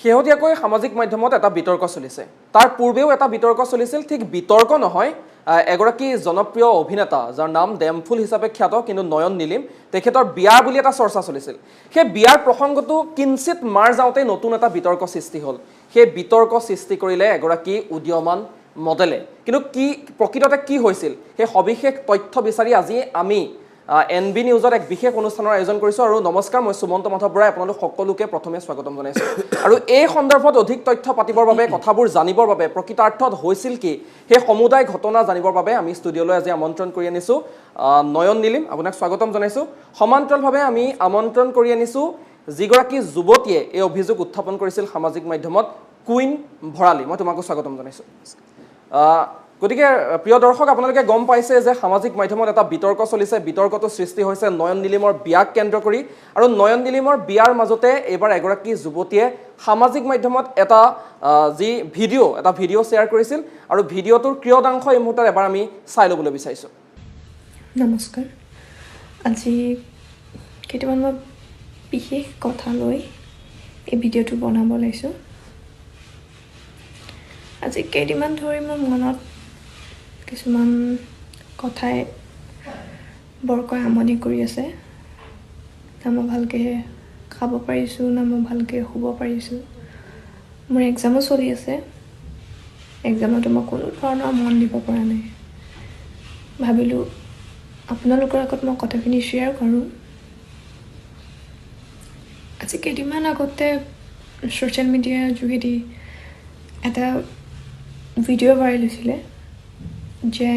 শেহতীয়াকৈ সামাজিক মাধ্যমত এটা বিতৰ্ক চলিছে তাৰ পূৰ্বেও এটা বিতৰ্ক চলিছিল ঠিক বিতৰ্ক নহয় এগৰাকী জনপ্ৰিয় অভিনেতা যাৰ নাম ডেমফুল হিচাপে খ্যাত কিন্তু নয়ন নিলিম তেখেতৰ বিয়া বুলি এটা চৰ্চা চলিছিল সেই বিয়াৰ প্ৰসংগটো কিঞ্চিত মাৰ যাওঁতে নতুন এটা বিতৰ্ক সৃষ্টি হ'ল সেই বিতৰ্ক সৃষ্টি কৰিলে এগৰাকী উদীয়মান মডেলে কিন্তু কি প্ৰকৃততে কি হৈছিল সেই সবিশেষ তথ্য বিচাৰি আজি আমি এনবি নিউজত এক বিশেষ অনুষ্ঠানৰ আয়োজন কৰিছো আৰু নমস্কাৰ মই সুমন্ত মাধৱ বৰাই আপোনালোক সকলোকে প্ৰথমে স্বাগতম জনাইছো আৰু এই সন্দৰ্ভত অধিক তথ্য পাতিবৰ বাবে কথাবোৰ জানিবৰ বাবে প্ৰকৃতাৰ্থত হৈছিল কি সেই সমুদায় ঘটনা জানিবৰ বাবে আমি ষ্টুডিঅলৈ আজি আমন্ত্ৰণ কৰি আনিছো নয়ন নিলিম আপোনাক স্বাগতম জনাইছো সমান্তৰালভাৱে আমি আমন্ত্ৰণ কৰি আনিছো যিগৰাকী যুৱতীয়ে এই অভিযোগ উত্থাপন কৰিছিল সামাজিক মাধ্যমত kuin bhorali মই তোমাক স্বাগতম জনাইছো গতিকে প্ৰিয় দৰ্শক আপোনালোকে গম পাইছে যে সামাজিক মাধ্যমত এটা বিতৰ্ক চলিছে বিতৰ্কটো সৃষ্টি হৈছে নয়ন নিলিমৰ বিয়াক কেন্দ্ৰ কৰি আৰু নয়ন নিলিমৰ বিয়াৰ মাজতে এবাৰ এগৰাকী যুৱতীয়ে সামাজিক মাধ্যমত এটা যি ভিডিঅ শ্বেয়াৰ কৰিছিল আৰু ভিডিঅটোৰ ক্ৰিয়দাংশ এই মুহূৰ্তত এবাৰ আমি চাই ল'বলৈ বিচাৰিছো নমস্কাৰ আজি কেইটামান বিশেষ কথা লৈ এই ভিডিঅ'টো বনাব লৈছোঁ আজি কেইদিনমান ধৰি মোৰ মনত কিছুমান কথাই বৰকৈ আমনি কৰি আছে না মই ভালকৈ খাব পাৰিছোঁ না মই ভালকৈ শুব পাৰিছোঁ মোৰ এক্সামো চলি আছে এক্সামতো মই কোনো ধৰণৰ মন দিব পৰা নাই ভাবিলোঁ আপোনালোকৰ আগত মই কথাখিনি শ্বেয়াৰ কৰোঁ আজি কেইদিনমান আগতে ছ'চিয়েল মিডিয়াৰ যোগেদি এটা ভিডিঅ' ভাইৰেল হৈছিলে যে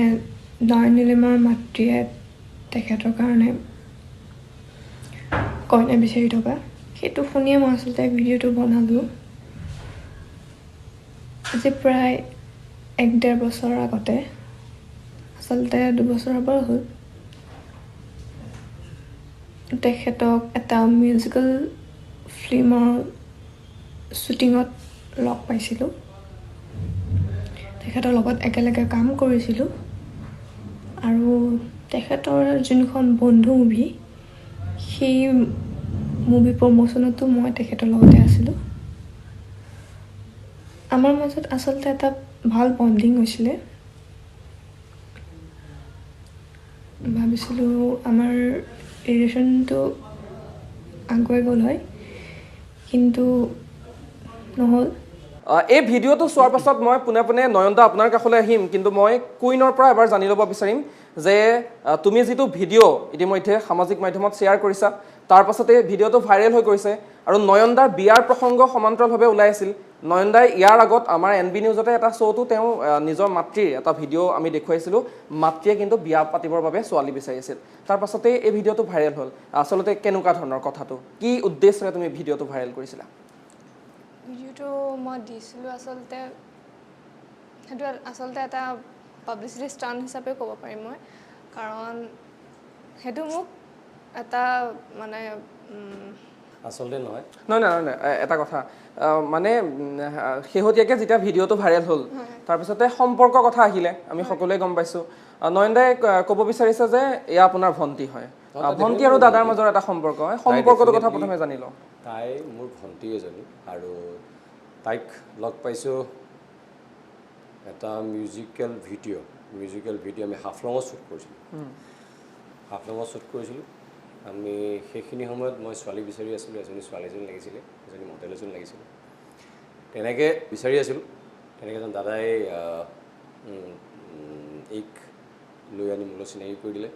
নয়ন নিলিমৰ মাতৃয়ে তেখেতৰ কাৰণে কইনা বিচাৰি থকা সেইটো শুনিয়ে মই আচলতে ভিডিঅ'টো বনালোঁ আজি প্ৰায় 1-1.5 বছৰ আগতে আচলতে 2 বছৰৰ পৰা হ'ল তেখেতক এটা মিউজিকেল ফিল্মৰ শ্বুটিঙত লগ পাইছিলোঁ তেখেতৰ লগত একেলগে কাম কৰিছিলোঁ আৰু তেখেতৰ যোনখন বন্ধু মুভি সেই মুভি প্ৰমোশ্যনতো মই তেখেতৰ লগতে আছিলোঁ আমাৰ মাজত আচলতে এটা ভাল বণ্ডিং হৈছিলে ভাবিছিলোঁ আমাৰ ৰিলেশ্যনটো আগুৱাই গ'ল হয় কিন্তু নহ'ল এই ভিডিঅ'টো চোৱাৰ পাছত মই পুনে পুনে নয়নদা আপোনাৰ কাষলৈ আহিম কিন্তু মই কুইনৰ পৰা এবাৰ জানি ল'ব বিচাৰিম যে তুমি যিটো ভিডিঅ' ইতিমধ্যে সামাজিক মাধ্যমত শ্বেয়াৰ কৰিছা তাৰ পাছতে ভিডিঅ'টো ভাইৰেল হৈ গৈছে আৰু নয়নদাৰ বিয়াৰ প্ৰসংগ সমান্তৰালভাৱে ওলাই আছিল নয়নদাই ইয়াৰ আগত আমাৰ এনবি নিউজতে এটা শ্ব'টো তেওঁ নিজৰ মাতৃৰ এটা ভিডিঅ' আমি দেখুৱাইছিলোঁ মাতৃয়ে কিন্তু বিয়া পাতিবৰ বাবে ছোৱালী বিচাৰিছিল তাৰ পাছতে এই ভিডিঅ'টো ভাইৰেল হ'ল আচলতে কেনেকুৱা ধৰণৰ কথাটো কি উদ্দেশ্যৰে তুমি ভিডিঅ'টো ভাইৰেল কৰিছিলা ভিডিঅ'টো মই দিছিলোঁ আচলতে সেইটো আচলতে এটা পাব্লিচিটি ষ্টাণ্ট হিচাপে ক'ব পাৰিম মই কাৰণ সেইটো মোক এটা মানে আচলতে নহয় এটা কথা মানে শেহতীয়াকৈ যেতিয়া ভিডিঅ'টো ভাইৰেল হ'ল তাৰপিছতে সম্পৰ্কৰ কথা আহিলে আমি সকলোৱে গম পাইছোঁ নয়নদাই ক'ব বিচাৰিছে যে এয়া আপোনাৰ ভণ্টি হয় ভণ্টি আৰু দাদাৰ মাজৰ এটা সম্পৰ্ক হয় সম্পৰ্কটোৰ কথা প্ৰথমে জানি লওঁ তাই মোৰ ভণ্টি এজনী আৰু তাইক লগ পাইছোঁ এটা মিউজিকেল ভিডিঅ' আমি হাফলঙত শ্বুট কৰিছিলোঁ আমি সেইখিনি সময়ত মই ছোৱালী বিচাৰি আছিলোঁ এজনী ছোৱালীজনী লাগিছিলে এজনী মডেল এজনী লাগিছিলে তেনেকৈ বিচাৰি আছিলোঁ তেনেকৈ এজন দাদাই এইক লৈ আনি মোলৈ চিনাকি কৰি দিলে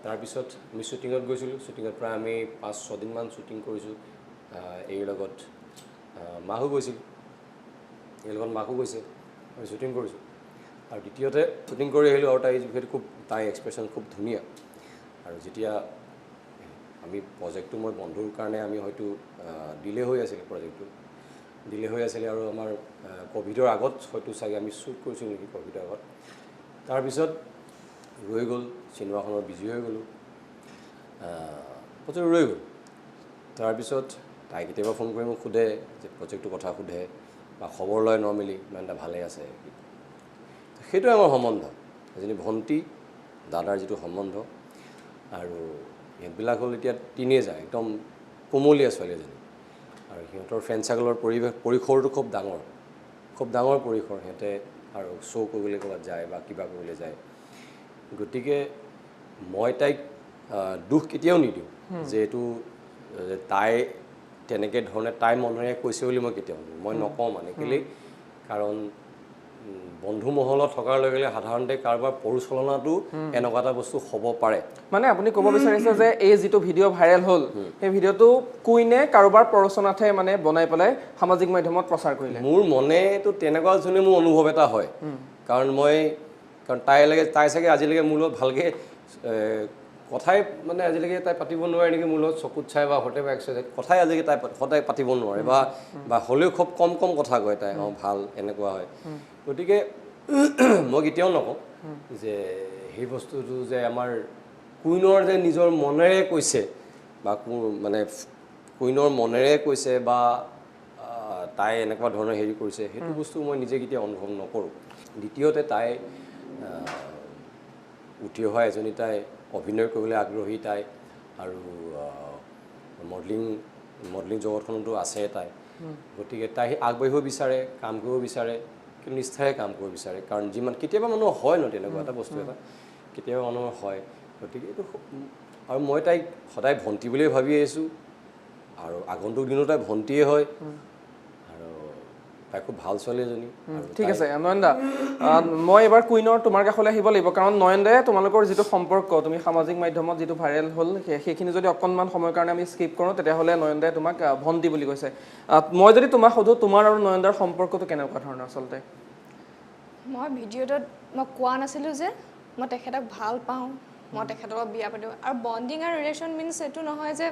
তাৰপিছত আমি শ্বুটিঙত গৈছিলোঁ শ্বুটিঙত প্ৰায় আমি 5-6 দিনমান শ্বুটিং কৰিছোঁ এইৰ লগত মাকো গৈছে আমি শ্বুটিং কৰিছোঁ আৰু দ্বিতীয়তে শ্বুটিং কৰি আহিলোঁ আৰু তাই এক্সপ্ৰেশ্যন খুব ধুনীয়া আৰু যেতিয়া আমি প্ৰজেক্টটো মই বন্ধুৰ কাৰণে আমি হয়তো ডিলে হৈ আছিলে আৰু আমাৰ ক'ভিডৰ আগত হয়তো চাগে আমি শ্বুট কৰিছিলোঁ নেকি ক'ভিডৰ আগত তাৰপিছত ৰৈ গ'ল চিনেমাখনৰ বিজি হৈ গ'লোঁ প্ৰজেক্ট ৰৈ গ'ল তাৰপিছত তাই কেতিয়াবা ফোন কৰি মোক সোধে যে প্ৰজেক্টটোৰ কথা সোধে বা খবৰ লয় নৰ্মেলি ইমান এটা ভালে আছে সেইটোৱে আমাৰ সম্বন্ধ এজনী ভণ্টি দাদাৰ যিটো সম্বন্ধ আৰু এইবিলাক হ'ল এতিয়া টিনেজাৰ একদম কোমলীয়া ছোৱালী এজনী আৰু সিহঁতৰ ফ্ৰেণ্ড চাৰ্কলৰ পৰিসৰটো খুব ডাঙৰ পৰিসৰ সিহঁতে আৰু শ্ব' কৰিবলৈ ক'ৰবাত যায় বা কিবা কৰিবলৈ যায় গতিকে মই তাইক দুখ কেতিয়াও নিদিওঁ যে এইটো তাই তেনেকৈ ধৰণে তাই মনেৰে কৈছে বুলি মই কেতিয়াও মই নকওঁ মানে কেলৈ কাৰণ বন্ধু মহলত থকাৰ লগে লগে সাধাৰণতে কাৰোবাৰ পৰিচালনাটো এনেকুৱা এটা বস্তু হ'ব পাৰে মানে আপুনি ক'ব বিচাৰিছে যে এই যিটো ভিডিঅ' ভাইৰেল হ'ল সেই ভিডিঅ'টো কুইনে কাৰোবাৰ প্ৰৰোচনাতহে মানে বনাই পেলাই সামাজিক মাধ্যমত প্ৰচাৰ কৰিলে মোৰ মনেতো তেনেকুৱা ধৰণে মোৰ অনুভৱ এটা হয় কাৰণ তাই চাগে আজিলৈকে মোৰ লগত ভালকৈ কথাই মানে আজিলৈকে তাই পাতিব নোৱাৰে নেকি মোৰ লগত চকুত চাই বা হোটেল বা এক্সাৰচাইজ কথাই আজিলৈকে তাই সদায় পাতিব নোৱাৰে বা হ'লেও খুব কম কথা কয় তাই ভাল এনেকুৱা হয় গতিকে মই কেতিয়াও নকওঁ যে সেই বস্তুটো যে আমাৰ কুইনৰ যে নিজৰ মনেৰে কৈছে বা মানে কুইনৰ মনেৰে কৈছে বা তাই এনেকুৱা ধৰণৰ হেৰি কৰিছে সেইটো বস্তু মই নিজে কেতিয়াও অনুভৱ নকৰোঁ দ্বিতীয়তে তাই উঠি অহা এজনী তাই অভিনয় কৰিবলৈ আগ্ৰহী তাই আৰু মডেলিং জগতখনতো আছে তাই গতিকে তাই আগবাঢ়িব বিচাৰে কাম কৰিব বিচাৰে কিন্তু নিষ্ঠাৰে কাম কৰিব বিচাৰে কাৰণ যিমান কেতিয়াবা মানুহৰ হয় ন তেনেকুৱা এটা বস্তু এটা কেতিয়াবা মানুহৰ হয় গতিকে এইটো আৰু মই তাইক সদায় ভণ্টি বুলিয়ে ভাবি আহিছোঁ আৰু আগন্তুক দিনো তাই ভণ্টিয়ে হয় আৰু তাই খুব ভাল ছোৱালী এজনী ঠিক আছে নয়নদা মই এবাৰ কুইনৰ তোমাৰ কাষলৈ আহিব লাগিব কাৰণ নয়নদাই তোমালোকৰ যিটো সম্পৰ্ক তুমি সামাজিক মাধ্যমত যিটো ভাইৰেল হ'ল সেইখিনি যদি অকণমান সময়ৰ কাৰণে আমি স্কিপ কৰোঁ তেতিয়াহ'লে নয়নদাই তোমাক ভণ্টি বুলি কৈছে মই যদি তোমাক সোধোঁ তোমাৰ আৰু নয়নদাৰ সম্পৰ্কটো কেনেকুৱা ধৰণৰ আচলতে মই ভিডিঅ'টোত মই কোৱা নাছিলোঁ যে মই তেখেতক ভাল পাওঁ মই তেখেতৰ লগত বিয়া পাতিম আৰু বণ্ডিং আৰু ৰিলেশ্যন মিনছ এইটো নহয় যে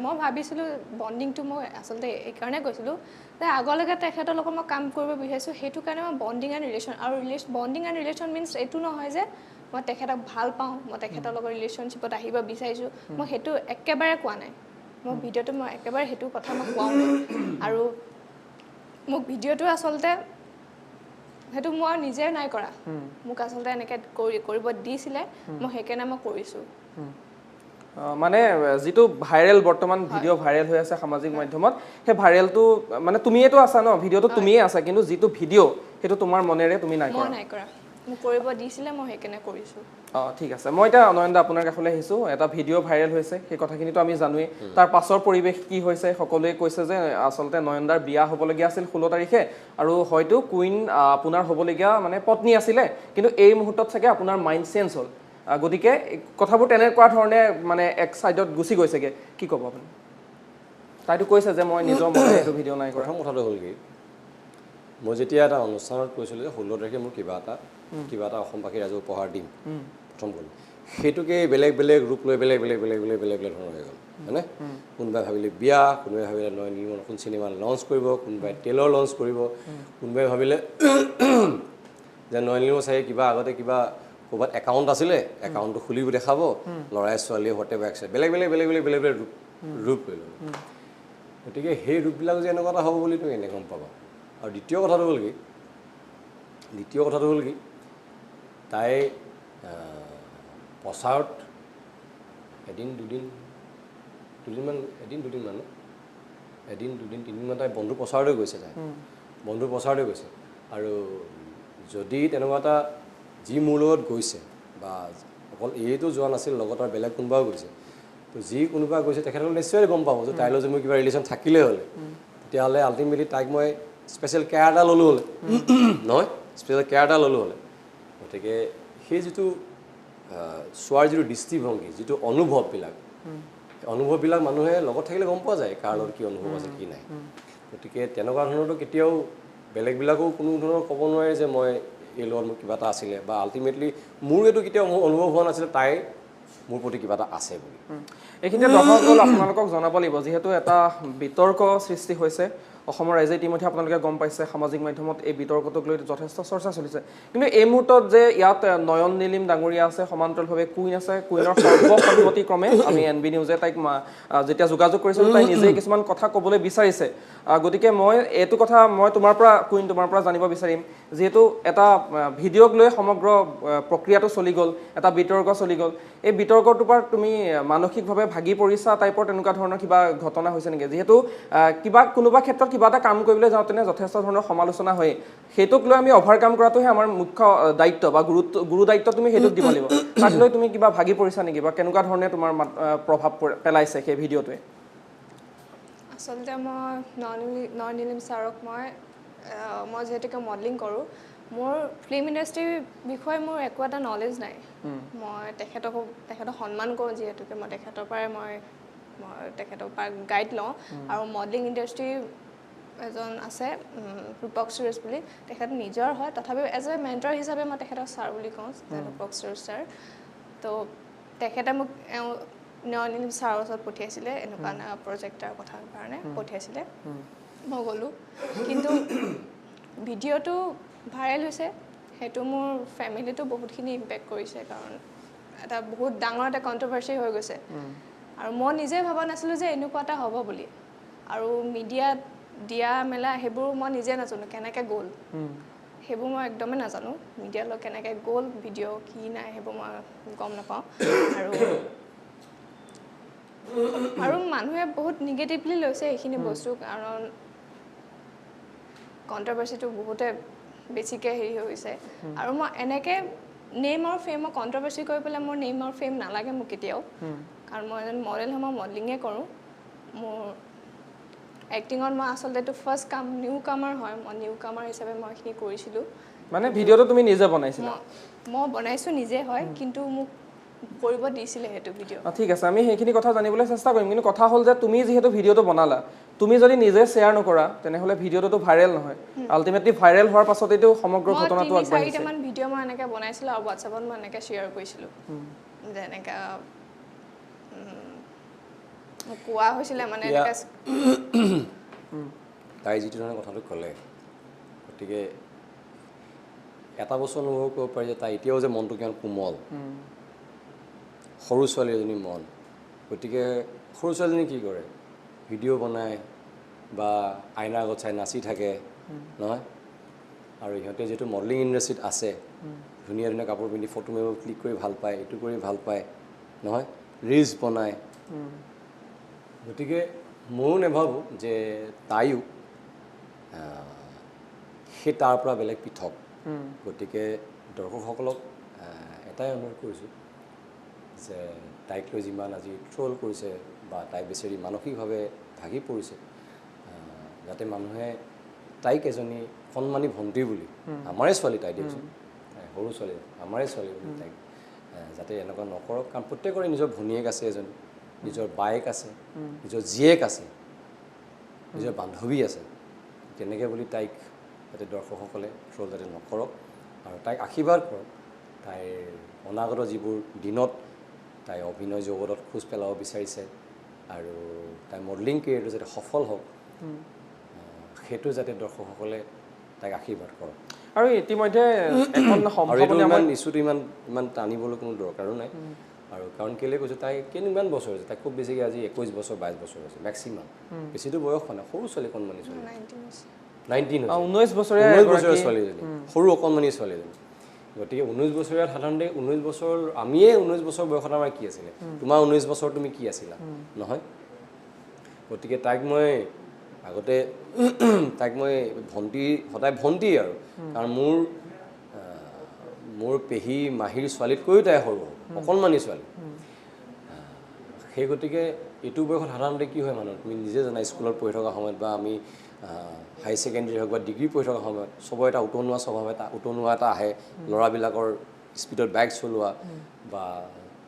মই ভাবিছিলোঁ বণ্ডিংটো মই আচলতে এইকাৰণে কৈছিলোঁ যে আগলৈকে তেখেতৰ লগত মই কাম কৰিব বিচাৰিছোঁ সেইটো কাৰণে মই বণ্ডিং এণ্ড ৰিলেশ্যন আৰু বণ্ডিং এণ্ড ৰিলেশ্যন মিনছ এইটো নহয় যে মই তেখেতক ভাল পাওঁ মই তেখেতৰ লগত ৰিলেশ্যনশ্বিপত আহিব বিচাৰিছোঁ মই সেইটো একেবাৰে কোৱা নাই মই ভিডিঅ'টো মই একেবাৰে সেইটো কথা মই কোৱাও নাই আৰু মোক ভিডিঅ'টো আচলতে সেইটো মই নিজে নাই কৰা মোক আচলতে এনেকৈ কৰিব দিছিলে মই সেইকাৰণে মই কৰিছোঁ মানে যিটো ভাইৰেল বৰ্তমান ভিডিঅ' ভাইৰেল হৈ আছে সামাজিক মাধ্যমত সেই ভাইৰেলটো মানে তুমিয়েতো আছা ন ভিডিঅ'টো তুমিয়ে আছা কিন্তু যিটো ভিডিঅ' সেইটো তোমাৰ মনেৰে তুমি নাই কৰা মোক কৰিব দিছিলে মই সেইকাৰণে কৰিছোঁ ঠিক আছে মই এতিয়া নয়নদা আপোনাৰ কাষলৈ আহিছোঁ এটা ভিডিঅ' ভাইৰেল হৈছে সেই কথাখিনিতো আমি জানোৱেই তাৰ পাছৰ পৰিৱেশ কি হৈছে সকলোৱে কৈছে যে আচলতে নয়নদাৰ বিয়া হ'বলগীয়া আছিল 16 তাৰিখে আৰু হয়তো কুইন আপোনাৰ হ'বলগীয়া মানে পত্নী আছিলে কিন্তু এই মুহূৰ্তত চাগে আপোনাৰ মাইণ্ড চেঞ্জ হ'ল গতিকে কথাবোৰ তেনেকুৱা ধৰণে মানে এক ছাইডত গুচি গৈছেগৈ কি ক'ব আপুনি তাইতো কৈছে যে মই নিজৰ মনে এইটো ভিডিঅ' নাই কৰা প্ৰথম কথাটো হ'ল কি মই যেতিয়া এটা অনুষ্ঠানত কৈছিলোঁ যে 16 তাৰিখে মোৰ কিবা এটা অসমবাসী ৰাইজক উপহাৰ দিম প্ৰথম ক'লোঁ সেইটোকে বেলেগ ৰূপ লৈ বেলেগ ধৰণৰ হৈ গ'ল হয়নে কোনোবাই ভাবিলে বিয়া কোনোবাই ভাবিলে নিলিমৰ নতুন চিনেমা লঞ্চ কৰিব কোনোবাই ট্ৰেইলাৰ লঞ্চ কৰিব কোনোবাই ভাবিলে যে নিলিমৰ চাগে কিবা আগতে কিবা ক'ৰবাত একাউণ্ট আছিলে একাউণ্টটো খুলিব দেখাব ল'ৰাই ছোৱালীয়ে হোৱাটএভাৰ এক্সেছ বেলেগ ৰূপ লৈ ল'ব গতিকে সেই ৰূপবিলাক যে এনেকুৱা এটা হ'ব বুলি তুমি এনে গম পাবা আৰু দ্বিতীয় কথাটো হ'ল কি তাই প্ৰচাৰত এদিন দুদিনমান তাই বন্ধু প্ৰচাৰলৈ গৈছে আৰু যদি তেনেকুৱা এটা যি মোৰ লগত গৈছে বা অকল এইটো যোৱা নাছিল লগত আৰু বেলেগ কোনোবাও গৈছে তো যি কোনোবা গৈছে তেখেতসকলে নিশ্চয় গম পাব যে তাইলৈ যে মোৰ কিবা ৰিলেশ্যন থাকিলে হ'লে তেতিয়াহ'লে আল্টিমেটলি তাইক মই স্পেচিয়েল কেয়াৰ এটা ল'লোঁ হ'লে নহয় স্পেচিয়েল কেয়াৰ এটা ল'লোঁ হ'লে গতিকে সেই যিটো চোৱাৰ যিটো দৃষ্টিভংগী যিটো অনুভৱবিলাক মানুহে লগত থাকিলে গম পোৱা যায় কাৰ লগত কি অনুভৱ আছে কি নাই গতিকে তেনেকুৱা ধৰণৰতো কেতিয়াও বেলেগবিলাকেও কোনো ধৰণৰ ক'ব নোৱাৰে যে মই এই লগত মোৰ কিবা এটা আছিলে বা আল্টিমেটলি মোৰ এইটো কেতিয়াও অনুভৱ হোৱা নাছিলে তাই মোৰ প্ৰতি কিবা এটা আছে বুলি এইখিনিতে দৰ্শকসকল আপোনালোকক জনাব লাগিব যিহেতু এটা বিতৰ্ক সৃষ্টি হৈছে অসমৰ ৰাইজে ইতিমধ্যে আপোনালোকে গম পাইছে সামাজিক মাধ্যমত এই বিতৰ্কটোক লৈ যথেষ্ট চৰ্চা চলিছে কিন্তু এই মুহূৰ্তত যে ইয়াত নয়ন নীলিম ডাঙৰীয়া আছে সমান্তৰালভাৱে কুইন আছে কুইনৰ সৰ্বসন্মতিক্ৰমে আমি এনবি নিউজে তাইক যেতিয়া যোগাযোগ কৰিছিলোঁ তাই নিজেই কিছুমান কথা ক'বলৈ বিচাৰিছে গতিকে মই এইটো কথা মই তোমাৰ পৰা জানিব বিচাৰিম যিহেতু এটা ভিডিঅ'ক লৈ সমগ্ৰ প্ৰক্ৰিয়াটো চলি গ'ল এটা বিতৰ্ক চলি গ'ল এই বিতৰ্কটোৰ পৰা তুমি মানসিকভাৱে ভাগি পৰিছা টাইপৰ তেনেকুৱা ধৰণৰ কিবা ঘটনা হৈছে নেকি যিহেতু কোনোবা ক্ষেত্ৰত কিবা এটা কাম কৰিবলৈ যাওঁতেনে যথেষ্ট ধৰণৰ সমালোচনা হয় সেইটোক লৈ আমি অভাৰকাম কৰাটোহে আমাৰ মুখ্য দায়িত্ব বা গুৰু দায়িত্ব তুমি সেইটোক দিব লাগিব তাক লৈ তুমি কিবা ভাগি পৰিছা নেকি বা কেনেকুৱা ধৰণে তোমাৰ প্ৰভাৱ পেলাইছে সেই ভিডিঅ'টোৱে আচলতে মই নিলিম ছাৰক মই যিহেতুকে মডেলিং কৰোঁ মোৰ ফিল্ম ইণ্ডাষ্ট্ৰীৰ বিষয়ে মোৰ একো এটা নলেজ নাই মই তেখেতক সন্মান কৰোঁ যিহেতুকে মই তেখেতৰ পৰাই মই তেখেতৰ পৰা গাইড লওঁ আৰু মডেলিং ইণ্ডাষ্ট্ৰীৰ এজন আছে ৰূপক সুৰেশ বুলি তেখেত নিজৰ হয় তথাপিও এজ এ মেণ্টৰ হিচাপে মই তেখেতক ছাৰ বুলি কওঁ ৰূপক সুৰেশ ছাৰ তো তেখেতে মোক নিলিম ছাৰৰ ওচৰত পঠিয়াইছিলে এনেকুৱা প্ৰজেক্ট এটাৰ কথাৰ কাৰণে পঠিয়াইছিলে মই গ'লোঁ কিন্তু ভিডিঅ'টো ভাইৰেল হৈছে সেইটো মোৰ ফেমিলিটো বহুতখিনি ইম্পেক্ট কৰিছে কাৰণ এটা বহুত ডাঙৰ এটা কণ্ট্ৰভাৰ্চি হৈ গৈছে আৰু মই নিজে ভবা নাছিলোঁ যে এনেকুৱা এটা হ'ব বুলি আৰু মিডিয়াত দিয়া মেলা সেইবোৰ মই নিজে নাজানো কেনেকৈ গ'ল সেইবোৰ মই একদমেই নাজানো মিডিয়ালৈ কেনেকৈ গ'ল ভিডিঅ' কি নাই সেইবোৰ মই গম নাপাওঁ আৰু মানুহে বহুত নিগেটিভলি লৈছে এইখিনি বস্তু কাৰণ কণ্ট্ৰভাৰ্চিটো বহুতে বেছিকৈ হেৰি হৈ গৈছে আৰু মই এনেকৈ নেম আৰু ফেম মই কণ্ট্ৰভাৰ্চি কৰি পেলাই মোৰ নেম আৰু ফেম নালাগে মোক কেতিয়াও কাৰণ মই এজন মডেল হয় মই মডেলিঙে কৰোঁ মোৰ এক্টিঙত মই আচলতে এইটো ফাৰ্ষ্ট নিউ কামাৰ হয় মই নিউ কামাৰ হিচাপে মই এইখিনি কৰিছিলোঁ মানে ভিডিঅ'টো তুমি নিজে বনাইছিলা মই বনাইছোঁ নিজে হয় কিন্তু মোক কৰিব দিছিলে সেইটো ভিডিঅ' ঠিক আছে আমি সেইখিনি কথা জানিবলৈ চেষ্টা কৰিম কিন্তু কথা হ'ল যে তুমি যিহেতু ভিডিঅ'টো বনালা তুমি যদি নিজে শ্বেয়াৰ নকৰা তেনেহ'লে ভিডিঅ'টো ভাইৰেল নহয় আল্টিমেটলি ভাইৰেল হোৱাৰ পাছতেইতো সমগ্ৰ ঘটনাটো আগবাঢ়িছে মই 3-4টা ভিডিঅ' মই এনেকৈ বনাইছিলোঁ আৰু হোৱাটছএপত মই এনেকৈ শ্বেয়াৰ কৰিছিলোঁ যে এনেকৈ কোৱা হৈছিলে মানে তাই যিটো ধৰণে কথাটো ক'লে গতিকে এটা বছৰ অনুভৱ কৰিব পাৰি যে তাই এতিয়াও যে মনটো কিমান কোমল সৰু ছোৱালী এজনী মন গতিকে সৰু ছোৱালীজনী কি কৰে ভিডিঅ' বনায় বা আইনাৰ আগত চাই নাচি থাকে নহয় আৰু ইহঁতে যিহেতু মডেলিং ইণ্ডাষ্ট্ৰীত আছে ধুনীয়া ধুনীয়া কাপোৰ পিন্ধি ফটো মাৰিব ক্লিক কৰি ভাল পায় এইটো কৰি ভাল পায় নহয় ৰিলছ বনায় গতিকে ময়ো নাভাবোঁ যে তাইও সেই তাৰ পৰা বেলেগ পৃথক গতিকে দৰ্শকসকলক এটাই অনুৰোধ কৰিছোঁ যে তাইক লৈ যিমান আজি ট্ৰল কৰিছে বা তাইক বেচেৰি মানসিকভাৱে ভাগি পৰিছে যাতে মানুহে তাইক এজনী সন্মানী ভণ্টি বুলি আমাৰে ছোৱালী তাই দিয়কচোন সৰু ছোৱালী আমাৰে ছোৱালী বুলি তাইক যাতে এনেকুৱা নকৰক কাৰণ প্ৰত্যেকৰে নিজৰ ভনীয়েক আছে এজনী নিজৰ বায়েক আছে নিজৰ জীয়েক আছে নিজৰ বান্ধৱী আছে তেনেকৈ বুলি তাইক যাতে দৰ্শকসকলে ট্ৰল যাতে নকৰক আৰু তাইক আশীৰ্বাদ কৰক তাইৰ অনাগত যিবোৰ দিনত তাই অভিনয় জগতত খোজ পেলাব বিচাৰিছে আৰু তাই মডেলিং কেৰিয়াৰটো যাতে সফল হওক সেইটো যাতে দৰ্শকসকলে তাইক আশীৰ্বাদ কৰক আৰু ইতিমধ্যে এখন ইছ্যুটো ইমান টানিবলৈ কোনো দৰকাৰো নাই আৰু কাৰণ কেলৈ কৈছোঁ তাই কিমান বছৰ হৈছে তাই খুব বেছিকৈ আজি 21 বছৰ 22 বছৰ হৈছে মেক্সিমাম বেছিটো বয়স হোৱা নাই সৰু ছোৱালী অকণমানি ছোৱালী 19 বছৰীয়া ছোৱালীজনী সৰু অকণমানি ছোৱালীজনী গতিকে 19 বছৰীয়া সাধাৰণতে 19 বছৰ আমিয়ে 19 বছৰ বয়সত আমাৰ কি আছিলে তোমাৰ 19 বছৰ তুমি কি আছিলা নহয় গতিকে তাইক মই আগতে ভণ্টি সদায় ভণ্টি আৰু কাৰণ মোৰ পেহী মাহীৰ ছোৱালীতকৈও তাই সৰু অকণমানি ছোৱালী সেই গতিকে এইটো বয়সত সাধাৰণতে কি হয় মানুহ তুমি নিজে জানা স্কুলত পঢ়ি থকা সময়ত বা আমি হাই ছেকেণ্ডেৰী হওক বা ডিগ্ৰী পঢ়ি থকা সময়ত চবৰ এটা উতনোৱা এটা আহে ল'ৰাবিলাকৰ স্পীডত বাইক চলোৱা বা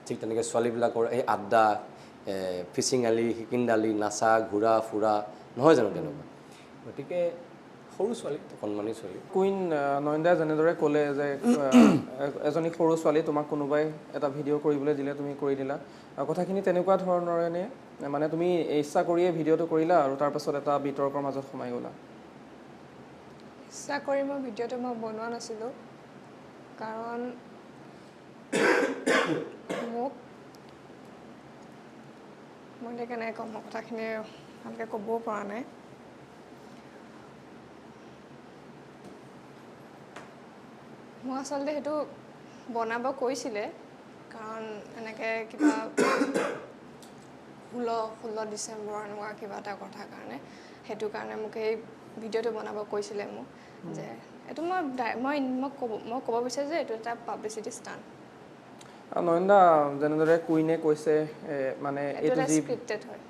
ঠিক তেনেকৈ ছোৱালীবিলাকৰ এই আড্ডা ফিচিং আলি শিকিন্দালি নাচা ঘূৰা ফুৰা নহয় জানো তেনেকুৱা গতিকে সৰু ছোৱালী অকণমানি ছোৱালী কুইন নয়নদাই যেনেদৰে ক'লে যে এজনী সৰু ছোৱালী তোমাক কোনোবাই এটা ভিডিঅ' কৰিবলৈ দিলে তুমি কৰি দিলা কথাখিনি তেনেকুৱা ধৰণৰে নে মানে তুমি ইচ্ছা কৰিয়ে ভিডিঅ'টো কৰিলা আৰু তাৰপাছত এটা বিতৰ্কৰ মাজত সোমাই গ'লা ইচ্ছা কৰি মই ভিডিঅ'টো মই বনোৱা নাছিলোঁ কাৰণ মোক মই এতিয়া কেনেকৈ ক'ম মই কথাখিনি ভালকৈ ক'বও পৰা নাই মই আচলতে সেইটো বনাব কৈছিলে কাৰণ এনেকৈ কিবা 16 ডিচেম্বৰ এনেকুৱা কিবা এটা কথাৰ কাৰণে সেইটো কাৰণে মোক এই ভিডিঅ'টো বনাব কৈছিলে মোক যে এইটো মই ক'ব বিচাৰোঁ যে এইটো এটা পাব্লিচিটি ষ্টাণ্ট নয়নদা যেনেদৰে কুইনে কৈছে মানে এইটো যি স্ক্ৰিপ্টেড হয়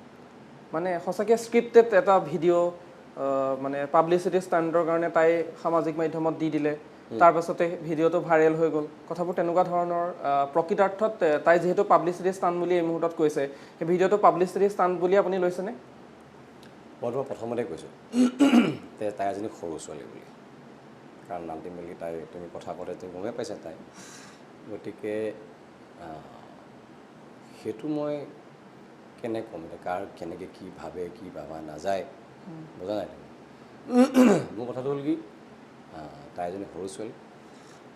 মানে সঁচাকৈ স্ক্ৰিপ্টেড এটা ভিডিঅ' মানে পাব্লিচিটি ষ্টাণ্টৰ কাৰণে তাই সামাজিক মাধ্যমত দি দিলে তাৰপাছতে ভিডিঅ'টো ভাইৰেল হৈ গ'ল কথাবোৰ তেনেকুৱা ধৰণৰ প্ৰকৃতাৰ্থত তাই যিহেতু পাব্লিচিটি ষ্টাণ্ট বুলি এই মুহূৰ্তত কৈছে সেই ভিডিঅ'টো পাব্লিচিটি ষ্টাণ্ট বুলি আপুনি লৈছেনে মই তোমাক প্ৰথমতে কৈছোঁ তাই এজনী সৰু ছোৱালী বুলি কাৰণ আল্টিমেটলি তাই তুমি কথা কওঁতে তুমি গমেই পাইছা তাই গতিকে সেইটো মই কেনে ক'ম এতিয়া কাৰ কেনেকৈ কি ভাবে কি ভাবা নাযায় বুজা নাই মোৰ কথাটো হ'ল কি তাই এজনী সৰু ছোৱালী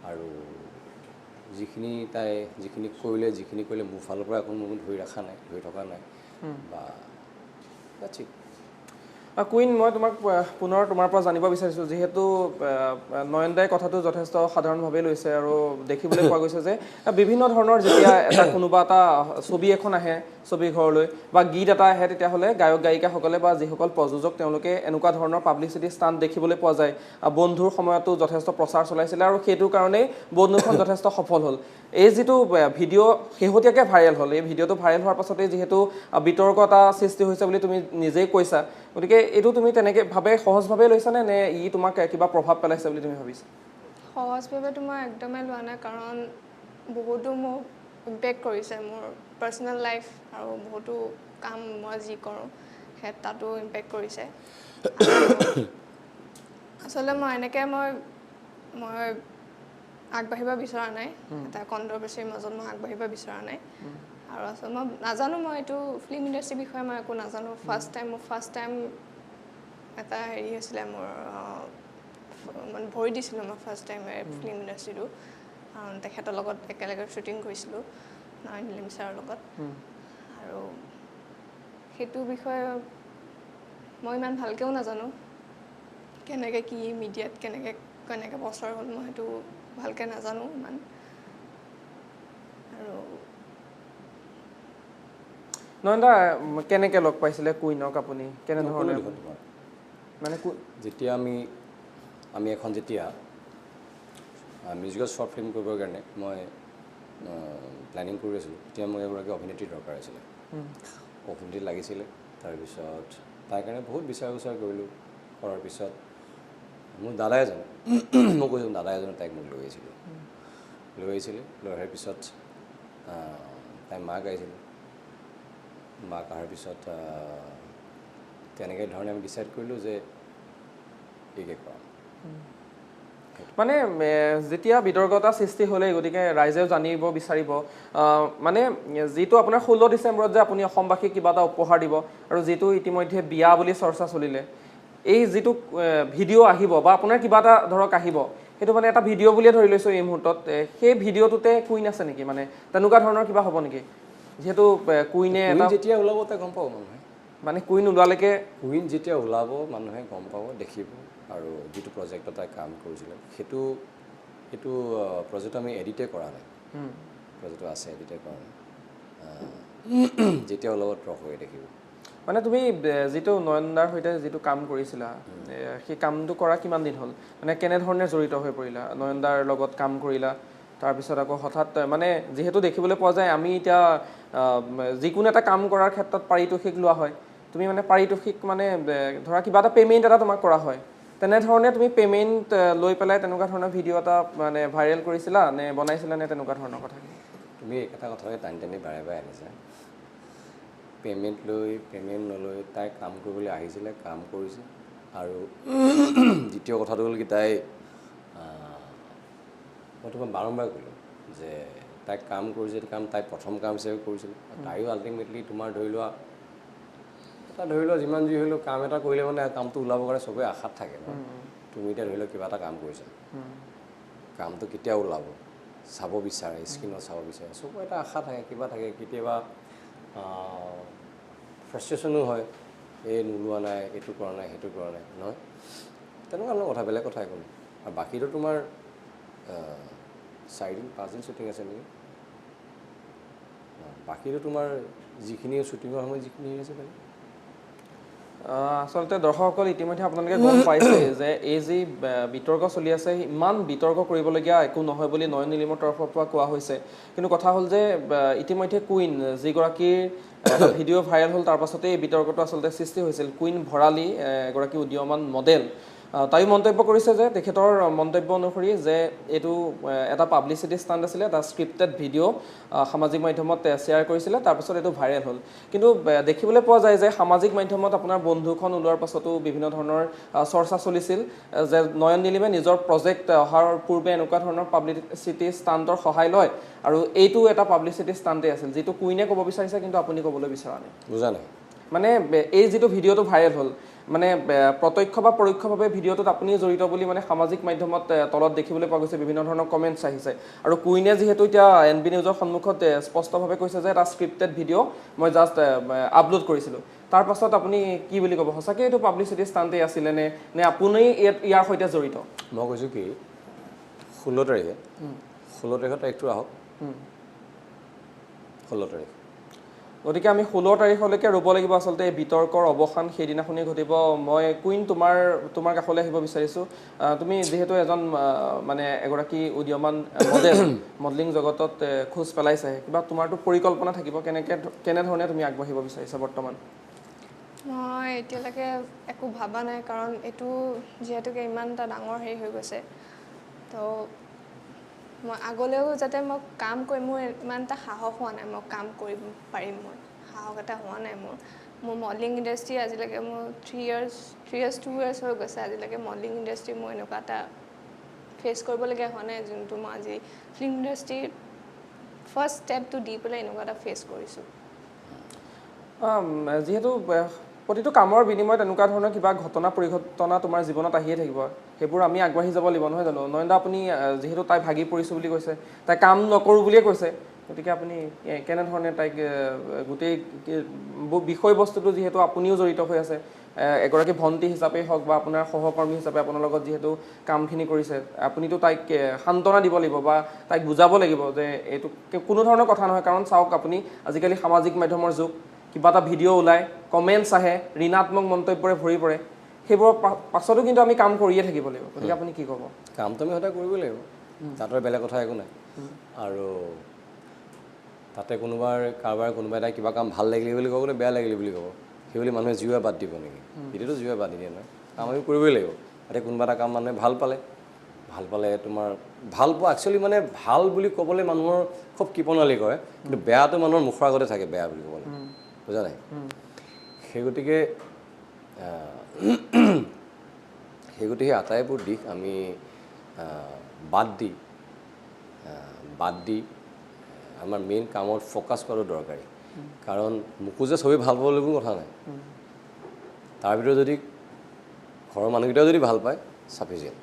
আৰু যিখিনি কৰিলে মোৰ ফালৰ পৰা একো মোক ধৰি থকা নাই বা ঠিক কুইন মই তোমাক পুনৰ তোমাৰ পৰা জানিব বিচাৰিছোঁ যিহেতু নয়নদাই কথাটো যথেষ্ট সাধাৰণভাৱে লৈছে আৰু দেখিবলৈ পোৱা গৈছে যে বিভিন্ন ধৰণৰ যেতিয়া এটা কোনোবা এটা ছবি এখন আহে ছবি ঘৰলৈ বা গীত এটা আহে তেতিয়াহ'লে গায়ক গায়িকাসকলে বা যিসকল প্ৰযোজক তেওঁলোকে এনেকুৱা ধৰণৰ পাব্লিচিটি ষ্টাণ্ট দেখিবলৈ পোৱা যায় বন্ধুৰ সময়তো যথেষ্ট প্ৰচাৰ চলাইছিলে আৰু সেইটো কাৰণেই বন্ধুখন যথেষ্ট সফল হ'ল এই যিটো ভিডিঅ' শেহতীয়াকৈ ভাইৰেল হ'ল এই ভিডিঅ'টো ভাইৰেল হোৱাৰ পাছতেই যিহেতু বিতৰ্ক এটা সৃষ্টি হৈছে বুলি তুমি নিজেই কৈছা গতিকে এইটো তুমি তেনেকৈ সহজভাৱে লৈছানে নে ই তোমাক কিবা প্ৰভাৱ পেলাইছে বুলি তুমি ভাবিছা সহজভাৱেতো মই একদমেই লোৱা নাই কাৰণ বহুতো মোক ইম্পেক্ট কৰিছে মোৰ পাৰ্চনেল লাইফ আৰু বহুতো কাম মই যি কৰোঁ সেই তাতো ইম্পেক্ট কৰিছে আচলতে মই এনেকৈ মই আগবাঢ়িব বিচৰা নাই এটা কণ্ট্ৰভাৰ্চিৰ মাজত মই আগবাঢ়িব বিচৰা নাই আৰু আচলতে মই নাজানো মই এইটো ফিল্ম ইণ্ডাষ্ট্ৰীৰ বিষয়ে মই একো নাজানো ফাৰ্ষ্ট টাইম এটা হেৰি হৈছিলে মোৰ মানে ভৰি দিছিলোঁ মই ফাৰ্ষ্ট টাইম ফিল্ম ইণ্ডাষ্ট্ৰীটো তেখেতৰ লগত একেলগে শ্বুটিং কৰিছিলোঁ নিলিম ছাৰৰ লগত আৰু সেইটো বিষয়ে মই ইমান ভালকৈও নাজানো কেনেকৈ কি মিডিয়াত কেনেকৈ বছৰ হ'ল মই সেইটো ভালকৈ নাজানো ইমান আৰু নয়নদা কেনেকৈ লগ পাইছিলে কুইনক আপুনি কেনেধৰণে মানে যেতিয়া আমি এখন যেতিয়া মিউজিকেল শ্বৰ্ট ফিল্ম কৰিবৰ কাৰণে মই প্লেনিং কৰি আছিলোঁ তেতিয়া মোক এগৰাকী অভিনেত্ৰী দৰকাৰ আছিলে অভিনেত্ৰী লাগিছিলে তাৰপিছত তাইৰ কাৰণে বহুত বিচাৰ কৰিলোঁ কৰাৰ পিছত মোৰ দাদা এজন মই কৈছোঁ দাদা এজনে তাইক মোক লৈ আহিছিলে লৈ অহাৰ পিছত তাই মাক আহিছিলে মাক অহাৰ পিছত তেনেকৈ ধৰণে আমি ডিচাইড কৰিলোঁ যে এইকে কৰা মানে যেতিয়া বিতৰ্ক এটা সৃষ্টি হ'লেই গতিকে ৰাইজেও জানিব বিচাৰিব মানে যিটো আপোনাৰ 16 ডিচেম্বৰত যে আপুনি অসমবাসীক কিবা এটা উপহাৰ দিব আৰু যিটো ইতিমধ্যে বিয়া বুলি চৰ্চা চলিলে এই যিটো ভিডিঅ' আহিব বা আপোনাৰ কিবা এটা ধৰক আহিব সেইটো মানে এটা ভিডিঅ' বুলিয়ে ধৰি লৈছোঁ এই মুহূৰ্তত সেই ভিডিঅ'টোতে কুইন আছে নেকি মানে তেনেকুৱা ধৰণৰ কিবা হ'ব নেকি যেহেতু কুইনে এটা যেতিয়া ওলাব তাই গম পাব মানুহে মানে কুইন ওলালেকে কুইন যেতিয়া ওলাব মানুহে গম পাব দেখিব আৰু যিটো প্ৰজেক্টত তাই কাম কৰিছিলে সেইটো প্ৰজেক্ট আমি এডিটে কৰা নাই প্ৰজেক্টটো আছে এডিটে কৰা নাই যেতিয়া ওলাব ট্ৰক হৈ দেখিব মানে তুমি যিটো নয়নদাৰ সৈতে যিটো কাম কৰিছিলা সেই কামটো কৰা কিমান দিন হ'ল মানে কেনেধৰণে জড়িত হৈ পৰিলা নয়নদাৰ লগত কাম কৰিলা তাৰপিছত আকৌ হঠাৎ মানে যিহেতু দেখিবলৈ পোৱা যায় আমি এতিয়া যিকোনো এটা কাম কৰাৰ ক্ষেত্ৰত পাৰিতোষিক লোৱা হয় তুমি মানে পাৰিতোষিক মানে ধৰা কিবা এটা পে'মেণ্ট এটা তোমাক কৰা হয় তেনেধৰণে তুমি পে'মেণ্ট লৈ পেলাই তেনেকুৱা ধৰণৰ ভিডিঅ' এটা মানে ভাইৰেল কৰিছিলা নে বনাইছিলা নে তেনেকুৱা ধৰণৰ কথা তুমি এটা কথাকে টানি বাৰে আনিছা পে'মেণ্ট নলৈ তাই কাম কৰিবলৈ আহিছিলে কাম কৰিছে আৰু দ্বিতীয় কথাটো হ'ল কি তাই মই তোমাক বাৰম্বাৰ ক'লোঁ যে তাই কাম কৰিছে কাম তাই প্ৰথম কাম হিচাপে কৰিছিলে তাইও আল্টিমেটলি তোমাৰ ধৰি লোৱা এটা ধৰি লওক যিমান যি হ'লেও কাম এটা কৰিলে মানে কামটো ওলাব কাৰণে চবেই আশাত থাকে ন তুমি এতিয়া ধৰি লওক কিবা এটা কাম কৰিছা কামটো কেতিয়া ওলাব চাব বিচাৰে স্ক্ৰীণত চাব বিচাৰে চবৰ এটা আশা থাকে কিবা থাকে কেতিয়াবা ফ্ৰাষ্ট্ৰেশ্যনো হয় এই নোলোৱা নাই এইটো কৰা নাই সেইটো কৰা নাই নহয় তেনেকুৱা ধৰণৰ কথা বেলেগ কথা একো নাই আৰু বাকীটো তোমাৰ 4 দিন 5 দিন শ্বুটিং আছে নেকি বাকীটো তোমাৰ যিখিনি শ্বুটিঙৰ সময়ত যিখিনি আছে বেলেগ আচলতে দৰ্শকসকল ইতিমধ্যে আপোনালোকে গম পাইছে যে এই যি বিতৰ্ক চলি আছে ইমান বিতৰ্ক কৰিবলগীয়া একো নহয় বুলি নয়ন নিলিমৰ তৰফৰ পৰা কোৱা হৈছে কিন্তু কথা হ'ল যে ইতিমধ্যে কুইন যিগৰাকীৰ ভিডিঅ' ভাইৰেল হ'ল তাৰ পাছতে এই বিতৰ্কটো আচলতে সৃষ্টি হৈছিল কুইন ভৰালি এগৰাকী উদীয়মান মডেল তাইও মন্তব্য কৰিছে যে তেখেতৰ মন্তব্য অনুসৰি যে এইটো এটা পাব্লিচিটি ষ্টাণ্ট আছিলে এটা স্ক্ৰিপ্টেড ভিডিঅ' সামাজিক মাধ্যমত শ্বেয়াৰ কৰিছিলে তাৰপিছত এইটো ভাইৰেল হ'ল কিন্তু দেখিবলৈ পোৱা যায় যে সামাজিক মাধ্যমত আপোনাৰ বন্ধুখন ওলোৱাৰ পাছতো বিভিন্ন ধৰণৰ চৰ্চা চলিছিল যে নয়ন নিলিমে নিজৰ প্ৰজেক্ট অহাৰ পূৰ্বে এনেকুৱা ধৰণৰ পাব্লিচিটি ষ্টাণ্টৰ সহায় লয় আৰু এইটো এটা পাব্লিচিটি ষ্টাণ্টেই আছিল যিটো কুইনে ক'ব বিচাৰিছে কিন্তু আপুনি ক'বলৈ বিচৰা নাই বুজা নাই মানে এই যিটো ভিডিঅ'টো ভাইৰেল হ'ল মানে প্ৰত্যক্ষ বা পৰোক্ষভাৱে ভিডিঅ'টোত আপুনি জড়িত বুলি মানে সামাজিক মাধ্যমত তলত দেখিবলৈ পোৱা গৈছে বিভিন্ন ধৰণৰ কমেণ্টছ আহিছে আৰু কুইনে যিহেতু এতিয়া NB নিউজৰ সন্মুখত স্পষ্টভাৱে কৈছে যে এটা স্ক্ৰিপ্টেড ভিডিঅ' মই জাষ্ট আপলোড কৰিছিলোঁ তাৰ পাছত আপুনি কি বুলি ক'ব সঁচাকৈ এইটো পাব্লিচিটি ষ্টাণ্টেই আছিলে নে আপুনি ইয়াৰ সৈতে জড়িত মই কৈছোঁ কি 16 তাৰিখে 16 তাৰিখৰ তাৰিখটো আহক 16 তাৰিখ গতিকে আমি 16 তাৰিখলৈকে ৰ'ব লাগিব আচলতে এই বিতৰ্কৰ অৱসান সেইদিনাখনেই ঘটিব মই কুইন তোমাৰ কাষলৈ আহিব বিচাৰিছোঁ তুমি যিহেতু এজন মানে এগৰাকী উদীয়মান মডেলিং জগতত খোজ পেলাইছে কিবা তোমাৰতো পৰিকল্পনা থাকিব কেনেধৰণে তুমি আগবাঢ়িব বিচাৰিছা বৰ্তমান মই এতিয়ালৈকে একো ভাবা নাই কাৰণ এইটো যিহেতুকে ইমান এটা ডাঙৰ হেৰি হৈ গৈছে তো মই আগলৈও যাতে মই কাম কৰি মোৰ ইমান এটা সাহস হোৱা নাই মই কাম কৰিব পাৰিম মোৰ সাহস এটা হোৱা নাই মোৰ মডেলিং ইণ্ডাষ্ট্ৰি আজিলৈকে মোৰ 2 years হৈ গৈছে আজিলৈকে মডেলিং ইণ্ডাষ্ট্ৰি মই এনেকুৱা এটা ফেচ কৰিবলগীয়া হোৱা নাই যোনটো মই আজি ফিল্ম ইণ্ডাষ্ট্ৰিৰ ফাৰ্ষ্ট ষ্টেপটো দি পেলাই এনেকুৱা এটা ফেচ কৰিছোঁ যিহেতু প্ৰতিটো কামৰ বিনিময়ত এনেকুৱা ধৰণৰ কিবা ঘটনা পৰিঘটনা তোমাৰ জীৱনত আহিয়ে থাকিব সেইবোৰ আমি আগবাঢ়ি যাব লাগিব নহয় জানো নয়নদা আপুনি যিহেতু তাই ভাগি পৰিছোঁ বুলি কৈছে তাই কাম নকৰোঁ বুলিয়ে কৈছে গতিকে আপুনি কেনেধৰণে তাইক গোটেই বিষয়বস্তুটো যিহেতু আপুনিও জড়িত হৈ আছে এগৰাকী ভণ্টি হিচাপেই হওক বা আপোনাৰ সহকৰ্মী হিচাপে আপোনাৰ লগত যিহেতু কামখিনি কৰিছে আপুনিতো তাইক সান্তনা দিব লাগিব বা তাইক বুজাব লাগিব যে এইটো কোনো ধৰণৰ কথা নহয় কাৰণ চাওক আপুনি আজিকালি সামাজিক মাধ্যমৰ যুগ কিবা এটা ভিডিঅ' ওলায় কমেণ্টছ আহে ঋণাত্মক মন্তব্যৰে ভৰি পৰে সেইবোৰৰ পাছতো কিন্তু আমি কাম কৰিয়ে থাকিব লাগিব গতিকে আপুনি কি ক'ব কামটো আমি সদায় কৰিব লাগিব তাতে বেলেগ কথা একো নাই আৰু তাতে কাৰোবাৰ কোনোবা এটা কিবা কাম ভাল লাগিলে বুলি ক'ব নে বেয়া লাগিলে বুলি ক'ব সেই বুলি মানুহে জিৱা বাদ দিব নেকি এতিয়াতো জিৱা বাদ নিদিয়ে নহয় কাম আমি কৰিবই লাগিব তাতে কোনোবা এটা কাম মানুহে ভাল পালে তোমাৰ ভাল পোৱা একচুৱেলি মানে ভাল বুলি ক'বলৈ মানুহৰ খুব কৃপণালি কৰে কিন্তু বেয়াটো মানুহৰ মুখৰ আগতে থাকে বেয়া বুলি ক'বলৈ বুজা নাই সেই গতিকে আটাইবোৰ দিশ আমি বাদ দি আমাৰ মেইন কামত ফ'কাছ কৰাটো দৰকাৰী কাৰণ মোকো যে চবেই ভাল পাব কোনো কথা নাই তাৰ ভিতৰত যদি ঘৰৰ মানুহকেইটাও যদি ভাল পায় চাফিচিয়েণ্ট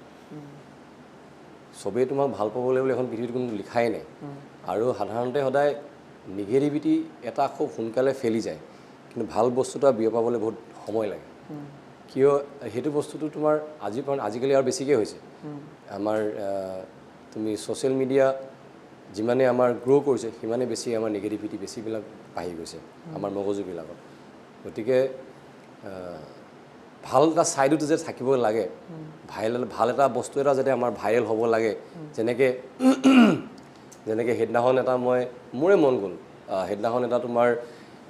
চবেই তোমাক ভাল পাবলৈ বুলি এখন পৃথিৱীত কোনো লিখাই নাই আৰু সাধাৰণতে সদায় নিগেটিভিটি এটা খুব সোনকালে ফেলি যায় কিন্তু ভাল বস্তু এটা বিয়পাবলৈ বহুত সময় লাগে কিয় সেইটো বস্তুটো তোমাৰ আজিকালি আৰু বেছিকৈ হৈছে আমাৰ তুমি ছ'চিয়েল মিডিয়া যিমানে আমাৰ গ্ৰ' কৰিছে সিমানে বেছি আমাৰ নিগেটিভিটি বেছিবিলাক বাঢ়ি গৈছে আমাৰ মগজুবিলাকত গতিকে ভাল এটা ছাইডতো যে থাকিব লাগে ভাল এটা বস্তু এটা যাতে আমাৰ ভাইৰেল হ'ব লাগে যেনেকৈ সেইদিনাখন এটা মোৰে মন গ'ল সেইদিনাখন এটা তোমাৰ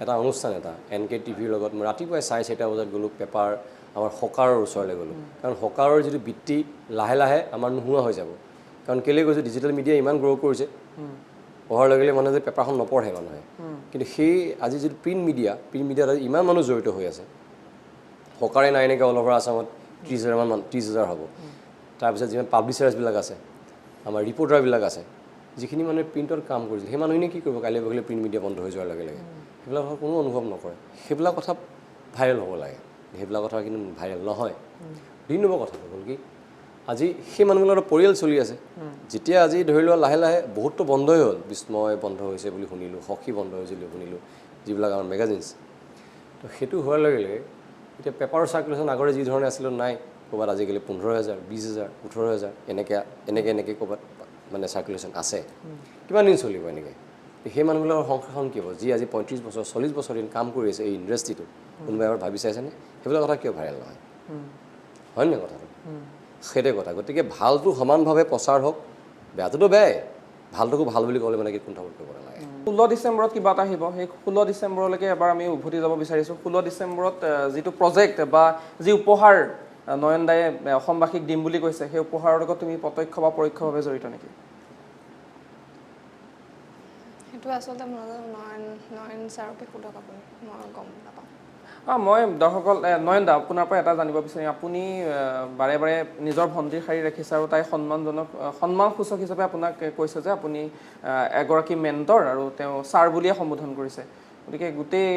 এটা অনুষ্ঠান এটা NK TVৰ লগত মই ৰাতিপুৱাই 4:30 বজাত গ'লোঁ পেপাৰ আমাৰ হকাৰৰ ওচৰলৈ গ'লোঁ কাৰণ হকাৰৰ যিটো বৃত্তি লাহে লাহে আমাৰ নোহোৱা হৈ যাব কাৰণ কেলৈ কৈছোঁ ডিজিটেল মিডিয়া ইমান গ্ৰ' কৰিছে পঢ়াৰ লগে লগে মানুহে যে পেপাৰখন নপঢ়ে মানুহে কিন্তু সেই আজি যিটো প্ৰিণ্ট মিডিয়াত ইমান মানুহ জড়িত হৈ আছে হকাৰে নাই এনেকৈ অল অভাৰ আছামত 30,000 হ'ব তাৰপিছত যিমান পাব্লিচাৰ্ছবিলাক আছে আমাৰ ৰিপৰ্টাৰবিলাক আছে যিখিনি মানুহে প্ৰিণ্টত কাম কৰিছিল সেই মানুহখিনিয়ে কি কৰিব কাইলৈ পৰহিলৈ প্ৰিণ্ট মিডিয়া বন্ধ হৈ যোৱাৰ লগে লগে সেইবিলাক কোনো অনুভৱ নকৰে সেইবিলাক কথা ভাইৰেল হ'ব লাগে সেইবিলাক কথা কিন্তু ভাইৰেল নহয় 2 নম্বৰ কথাটো হ'ল কি আজি সেই মানুহবিলাকৰ পৰিয়াল চলি আছে যেতিয়া আজি ধৰি লোৱা লাহে লাহে বহুতো বন্ধই হ'ল বিস্ময় বন্ধ হৈছে বুলি শুনিলোঁ সখী বন্ধ হৈছে বুলি শুনিলোঁ যিবিলাক আমাৰ মেগাজিনছ তো সেইটো হোৱাৰ লগে লগে এতিয়া পেপাৰৰ চাৰ্কুলেশ্যন আগৰে যি ধৰণে আছিল নাই ক'ৰবাত আজিকালি 15,000 20,000 18,000 এনেকৈ ক'ৰবাত মানে চাৰ্কুলেশ্যন আছে কিমান দিন চলিব এনেকৈ সেই মানুহবিলাকৰ সংসাৰখন কি হ'ব যি আজি 35 বছৰ 40 বছৰ দিন কাম কৰি আছে এই ইণ্ডাষ্ট্ৰিটো কোনোবাই এবাৰ ভাবি চাইছেনে সেইবিলাক কথা কিয় ভাইৰেল নহয় হয় নহয় কথাটো সেইটোৱে কথা গতিকে ভালটো সমানভাৱে প্ৰচাৰ হওক বেয়াটোতো বেয়াই ভালটোকো ভাল বুলি ক'লে মানে কি কুণ্ঠাবোধ কৰিব নালাগে 16 ডিচেম্বৰত কিবা এটা আহিব সেই 16 ডিচেম্বৰলৈকে এবাৰ আমি উভতি যাব বিচাৰিছোঁ 16 ডিচেম্বৰত যিটো প্ৰজেক্ট বা যি উপহাৰ নয়ন দায়ে অসমবাসীক দিম বুলি কৈছে সেই উপহাৰৰ লগত তুমি প্ৰত্যক্ষ বা পৰোক্ষভাৱে জড়িত নেকি সেইটো আচলতে মই নয়ন ছাৰকে সোধক আপুনি মই গম নাপাওঁ মই দৰ্শকসকল নয়ন দা আপোনাৰ পৰা এটা জানিব বিচাৰিম আপুনি বাৰে বাৰে নিজৰ ভণ্টিৰ শাৰী ৰাখিছে আৰু তাই সন্মানসূচক হিচাপে আপোনাক কৈছে যে আপুনি এগৰাকী মেণ্টৰ আৰু তেওঁ ছাৰ বুলিয়ে সম্বোধন কৰিছে গতিকে গোটেই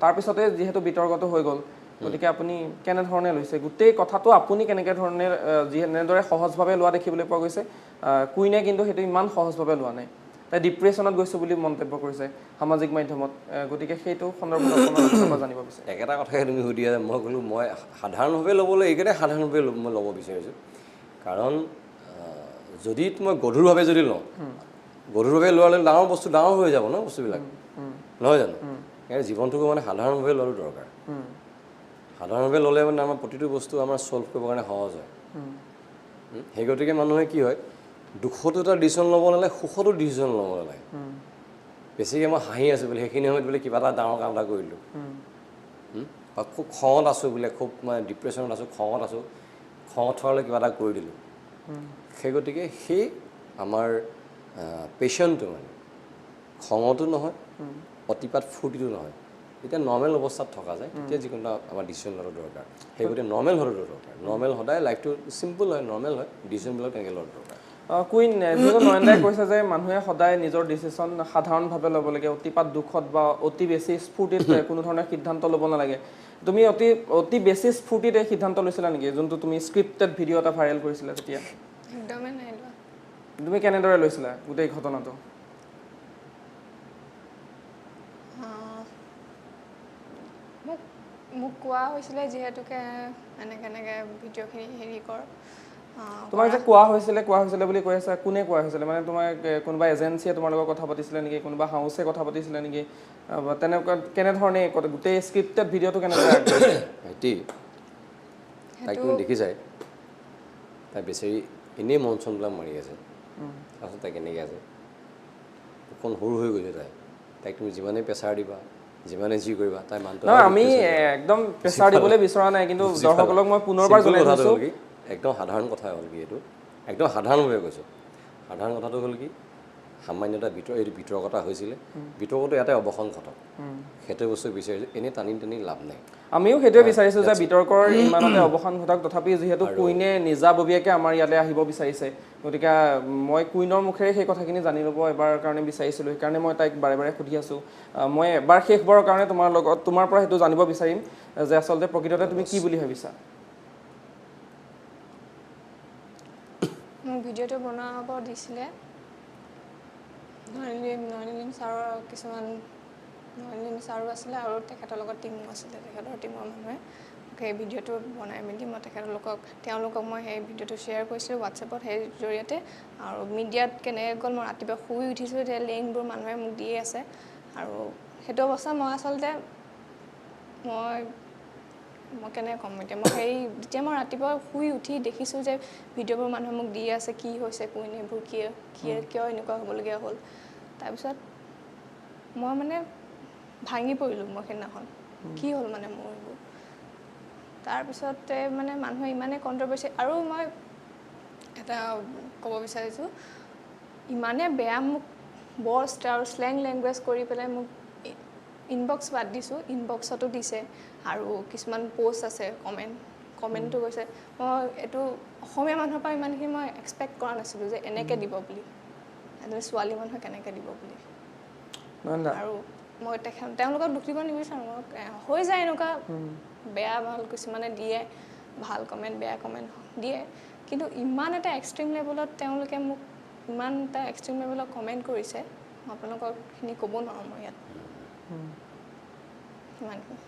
তাৰপিছতে যিহেতু বিতৰ্কটো হৈ গ'ল গতিকে আপুনি কেনেধৰণে লৈছে গোটেই কথাটো আপুনি কেনেকৈ ধৰণে যেনেদৰে সহজভাৱে লোৱা দেখিবলৈ পোৱা গৈছে কুইনে কিন্তু সেইটো ইমান সহজভাৱে লোৱা নাই তাই ডিপ্ৰেশ্যনত গৈছোঁ বুলি মন্তব্য কৰিছে সামাজিক মাধ্যমত গতিকে সেইটো সন্দৰ্ভত অকণমান জানিব বিচাৰিম একেটা কথাই তুমি সুধি আছে মই ক'লোঁ মই সাধাৰণভাৱে ল'বলৈ এইকেইটাই সাধাৰণভাৱে মই ল'ব বিচাৰিছোঁ কাৰণ যদি মই গধুৰভাৱে যদি লওঁ গধুৰভাৱে লোৱালে ডাঙৰ বস্তু ডাঙৰ হৈ যাব ন বস্তুবিলাক নহয় জানো সেইকাৰণে জীৱনটোকো মানে সাধাৰণভাৱে লোৱাটো দৰকাৰ সাধাৰণভাৱে ল'লে মানে আমাৰ প্ৰতিটো বস্তু আমাৰ ছল্ভ কৰিবৰ কাৰণে সহজ হয় সেই গতিকে মানুহে কি হয় দুখতো এটা ডিচিশ্যন ল'ব নালাগে সুখতো ডিচিশ্যন ল'ব নালাগে বেছিকৈ মই হাঁহি আছোঁ বোলে সেইখিনি সময়ত বোলে কিবা এটা ডাঙৰ কাম এটা কৰিলোঁ বা খুব খঙত আছোঁ বোলে খুব মানে ডিপ্ৰেশ্যনত আছোঁ খঙত আছোঁ খঙত থোৱালৈ কিবা এটা কৰি দিলোঁ সেই গতিকে সেই আমাৰ পেশ্যনটো মানে খঙতো নহয় অতিপাত ফূৰ্তিটো নহয় যেতিয়া নৰ্মেল অৱস্থাত থকা যায় তেতিয়া যিকোনো আমাৰ ডিচিশ্যন লোৱাটো দৰকাৰ সেই গতিকে নৰ্মেল হোৱাটো দৰকাৰ নৰ্মেল সদায় লাইফটো চিম্পল হয় নৰ্মেল হয় ডিচিশ্যনবিলাক তেনেকৈ লোৱাটো দৰকাৰ কুইন যিহেতু নয়ন দাই কৈছে যে মানুহে সদায় নিজৰ ডিচিশ্যন সাধাৰণভাৱে ল'ব লাগে অতিপাত দুখত বা অতি বেছি স্ফূৰ্তিত কোনো ধৰণৰ সিদ্ধান্ত ল'ব নালাগে তুমি অতি বেছি স্ফূৰ্তিত এই সিদ্ধান্ত লৈছিলা নেকি যোনটো তুমি স্ক্ৰিপ্টেড ভিডিঅ' এটা ভাইৰেল কৰিছিলা তেতিয়া একদমেই নাই লোৱা তুমি কেনেদৰে লৈছিলা গোটেই ঘটনাটো মোক কোৱা হৈছিলে যিহেতুকে এনেকৈ ভিডিঅ'খিনি হেৰি কৰ তোমাক যে কোৱা হৈছিলে বুলি কৈ আছে কোনে কোৱা হৈছিলে মানে তোমাক কোনোবা এজেঞ্চিয়ে তোমাৰ লগত কথা পাতিছিলে নেকি কোনোবা হাউচে কথা পাতিছিলে নেকি তেনেকুৱা কেনেধৰণে গোটেই স্ক্ৰিপ্টেড ভিডিঅ'টো কেনেদৰে ভাইটি তাইক তুমি দেখিছাই তাই বেচেৰি এনেই মন চনবিলাক মাৰি আছে তাৰপিছত তাই কেনেকৈ আছে অকণ সৰু হৈ গৈছে তাইক তুমি যিমানেই প্ৰেছাৰ দিবা যিমানে যি কৰিবা তাই মানটো আমি একদম প্ৰেছাৰ দিবলৈ বিচৰা নাই কিন্তু দৰ্শকসকলক মই পুনৰবাৰ জনাই দিছোঁ একদম সাধাৰণ কথা হ'ল কি এইটো একদম সাধাৰণভাৱে কৈছোঁ সাধাৰণ কথাটো হ'ল কি সামান্য এটা এইটো বিতৰ্কতা হৈছিলে বিতৰ্কটো ইয়াতে অৱসান ঘটক সেইটো বস্তু বিচাৰিছোঁ এনেই টানি লাভ নাই আমিও সেইটোৱে বিচাৰিছোঁ যে বিতৰ্কৰ ইমানতে অৱসান ঘটক তথাপি যিহেতু কুইনে নিজাববীয়াকৈ আমাৰ ইয়ালৈ আহিব বিচাৰিছে গতিকে মই কুইনৰ মুখেৰে সেই কথাখিনি জানি ল'ব এবাৰ কাৰণে বিচাৰিছিলোঁ সেইকাৰণে মই তাইক বাৰে বাৰে সুধি আছোঁ মই এবাৰ শেষবাৰৰ কাৰণে তোমাৰ পৰা সেইটো জানিব বিচাৰিম যে আচলতে প্ৰকৃততে তুমি কি বুলি ভাবিছা মোক ভিডিঅ'টো বনাব দিছিলে নয়নিলিম ছাৰৰ কিছুমান নয়নিলিম ছাৰো আছিলে আৰু তেখেতৰ লগত টিমো আছিলে তেখেতৰ টিমৰ মানুহে সেই ভিডিঅ'টো বনাই মেলি মই তেওঁলোকক মই সেই ভিডিঅ'টো শ্বেয়াৰ কৰিছিলোঁ হোৱাটছএপত সেই জৰিয়তে আৰু মিডিয়াত কেনেকৈ গ'ল মই ৰাতিপুৱা শুই উঠিছোঁ এতিয়া লিংকবোৰ মানুহে মোক দিয়ে আছে আৰু সেইটো অৱস্থা মই আচলতে মই কেনেকৈ ক'ম এতিয়া যেতিয়া মই ৰাতিপুৱা শুই উঠি দেখিছোঁ যে ভিডিঅ'বোৰ মানুহে মোক দি আছে কি হৈছে কুইন এইবোৰ কিয় এনেকুৱা হ'বলগীয়া হ'ল তাৰপিছত মই মানে ভাঙি পৰিলোঁ মই সেইদিনাখন কি হ'ল মানে মোৰ এইবোৰ তাৰপিছতে মানে মানুহে ইমানেই কণ্ট্ৰভাৰ্চি আৰু মই এটা ক'ব বিচাৰিছোঁ ইমানে বেয়া মোক বৰ আৰু স্লেং লেংগুৱেজ কৰি পেলাই মোক ইনবক্স বাদ দিছোঁ ইনবক্সতো দিছে আৰু কিছুমান পোষ্ট আছে কমেণ্টটো গৈছে মই এইটো অসমীয়া মানুহৰ পৰা ইমানখিনি মই এক্সপেক্ট কৰা নাছিলোঁ যে এনেকৈ দিব বুলি এজনী ছোৱালী মানুহে কেনেকৈ দিব বুলি আৰু মই তেওঁলোকক দুখ দিব নিবিচাৰোঁ মই হৈ যায় এনেকুৱা বেয়া ভাল কিছুমানে দিয়ে ভাল কমেণ্ট বেয়া কমেণ্ট দিয়ে কিন্তু ইমান এটা এক্সট্ৰিম লেভেলত তেওঁলোকে মোক ইমান এটা এক্সট্ৰিম লেভেলত কমেণ্ট কৰিছে মই আপোনালোকৰখিনি ক'ব নোৱাৰোঁ মই ইয়াত ইমানখিনি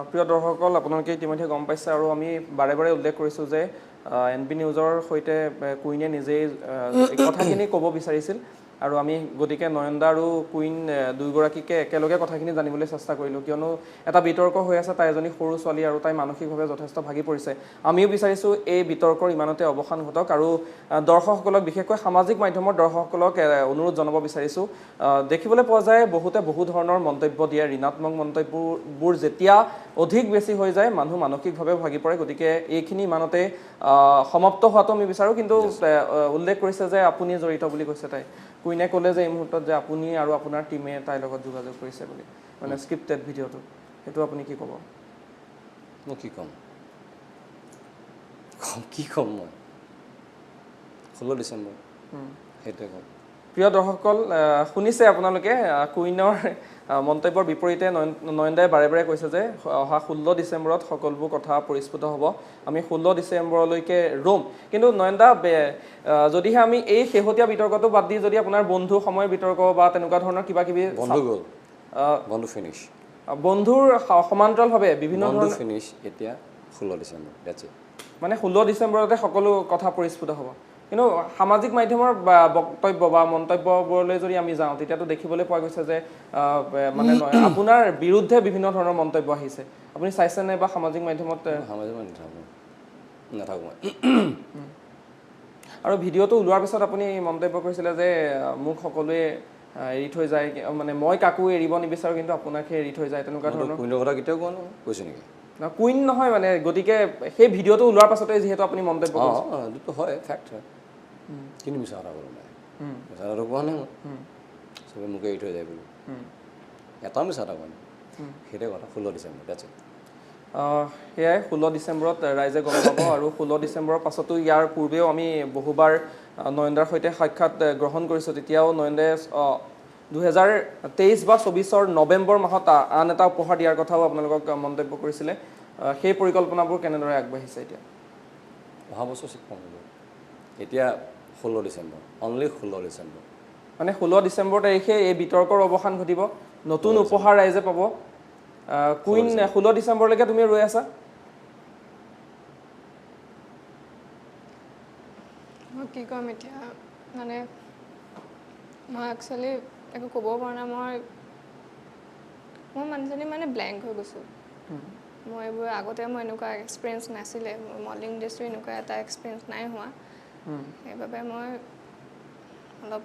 প্ৰিয় দৰ্শকসকল আপোনালোকে ইতিমধ্যে গম পাইছে আৰু আমি বাৰে বাৰে উল্লেখ কৰিছোঁ যে NB নিউজৰ সৈতে কুইনে নিজেই এই কথাখিনি ক'ব বিচাৰিছিল আৰু আমি গতিকে নয়নদা আৰু কুইন দুয়োগৰাকীকে একেলগে কথাখিনি জানিবলৈ চেষ্টা কৰিলোঁ কিয়নো এটা বিতৰ্ক হৈ আছে তাই এজনী সৰু ছোৱালী আৰু তাই মানসিকভাৱে যথেষ্ট ভাগি পৰিছে আমিও বিচাৰিছোঁ এই বিতৰ্কৰ ইমানতে অৱসান ঘটক আৰু দৰ্শকসকলক বিশেষকৈ সামাজিক মাধ্যমৰ দৰ্শকসকলক অনুৰোধ জনাব বিচাৰিছোঁ দেখিবলৈ পোৱা যায় বহুতে বহু ধৰণৰ মন্তব্য দিয়ে ঋণাত্মক মন্তব্যবোৰ যেতিয়া অধিক বেছি হৈ যায় মানুহ মানসিকভাৱে ভাগি পৰে গতিকে এইখিনি ইমানতে সমাপ্ত হোৱাটো আমি বিচাৰোঁ কিন্তু উল্লেখ কৰিছে যে আপুনি জড়িত বুলি কৈছে তাই কুইনে ক'লে যে এই মুহূৰ্তত যে আপুনি আৰু আপোনাৰ টিমে তাইৰ লগত যোগাযোগ কৰিছে বুলি মানে স্ক্ৰিপ্টেড ভিডিঅ'টো সেইটো আপুনি কি ক'ব মই কি ক'ম মই 16 ডিচেম্বৰ সেইটোৱে ক'ম প্ৰিয় দৰ্শকসকল শুনিছে আপোনালোকে কুইনৰ মন্তব্যৰ বিপৰীতে নয়নদাই বাৰে বাৰে কৈছে যে অহা 16 ডিচেম্বৰত সকলোবোৰ কথা পৰিস্ফুট হ'ব আমি 16 ডিচেম্বৰলৈকে ৰ'ম কিন্তু নয়নদা যদিহে আমি এই শেহতীয়া বিতৰ্কটো বাদ দি যদি আপোনাৰ বন্ধু সময়ৰ বিতৰ্ক বা তেনেকুৱা ধৰণৰ কিবা কিবি বন্ধু ফিনিছ বন্ধুৰ সমান্তৰালভাৱে বিভিন্ন ধৰণৰ ফিনিছ এতিয়া 16 ডিচেম্বৰ দ্যাটছ ইট মানে 16 ডিচেম্বৰতে সকলো কথা পৰিস্ফুট হ'ব কিন্তু সামাজিক মাধ্যমৰ বক্তব্য বা মন্তব্যবোৰলৈ যদি আমি যাওঁ তেতিয়াতো দেখিবলৈ পোৱা গৈছে যে মানে আপোনাৰ বিৰুদ্ধে বিভিন্ন ধৰণৰ মন্তব্য আহিছে আপুনি চাইছেনে বা সামাজিক মাধ্যমত নাথাকোঁ আৰু ভিডিঅ'টো ওলোৱাৰ পিছত আপুনি মন্তব্য কৰিছিলে যে মোক সকলোৱে এৰি থৈ যায় মানে মই কাকো এৰিব নিবিচাৰোঁ কিন্তু আপোনাকহে এৰি থৈ যায় তেনেকুৱা ধৰণৰ কুইনৰ কথা কেতিয়াও কোৱা নাই কৈছে নেকি কুইন নহয় মানে গতিকে সেই ভিডিঅ'টো ওলোৱাৰ পাছতে যিহেতু আপুনি মন্তব্য কৰিছে এইটো হয় ফেক্ট হয় কিন্তু মিছা কথা ক'লো নাই মিছা কথা কোৱা নাই মই চবে মোকে এৰি থৈ যায় বুলি এটাও মিছা কথা কোৱা নাই সেইটোৱে কথা 16 ডিচেম্বৰ দ্যাটছ ইট সেয়াই 16 ডিচেম্বৰত ৰাইজে গম পাব আৰু 16 ডিচেম্বৰৰ পাছতো ইয়াৰ পূৰ্বেও আমি বহুবাৰ নয়নদাৰ সৈতে সাক্ষাৎ গ্ৰহণ কৰিছোঁ তেতিয়াও নয়নদাই 2023 বা 24 নৱেম্বৰ মাহত আন এটা উপহাৰ দিয়াৰ কথাও আপোনালোকক মন্তব্য কৰিছিলে সেই পৰিকল্পনাবোৰ কেনেদৰে আগবাঢ়িছে এতিয়া অহা বছৰ ঠিক পাম এতিয়া 16 ডিচেম্বৰ অনলি 16 ডিচেম্বৰ মানে 16 ডিচেম্বৰ তাৰিখে এই বিতৰ্কৰ অৱসান ঘটিব নতুন উপহাৰ ৰাইজে পাব কুইন 16 ডিচেম্বৰলৈকে তুমি ৰৈ আছা মই কি ক'ম এতিয়া মানে মই একচুৱেলি একো ক'ব পৰা নাই মই মানুহজনী মানে ব্লেংক হৈ গৈছোঁ মই এইবোৰ আগতে মই এনেকুৱা এক্সপিৰিয়েঞ্চ নাছিলে মডেলিং ইণ্ডাষ্ট্ৰী এনেকুৱা এটা এক্সপিৰিয়েঞ্চ নাই হোৱা সেইবাবে মই অলপ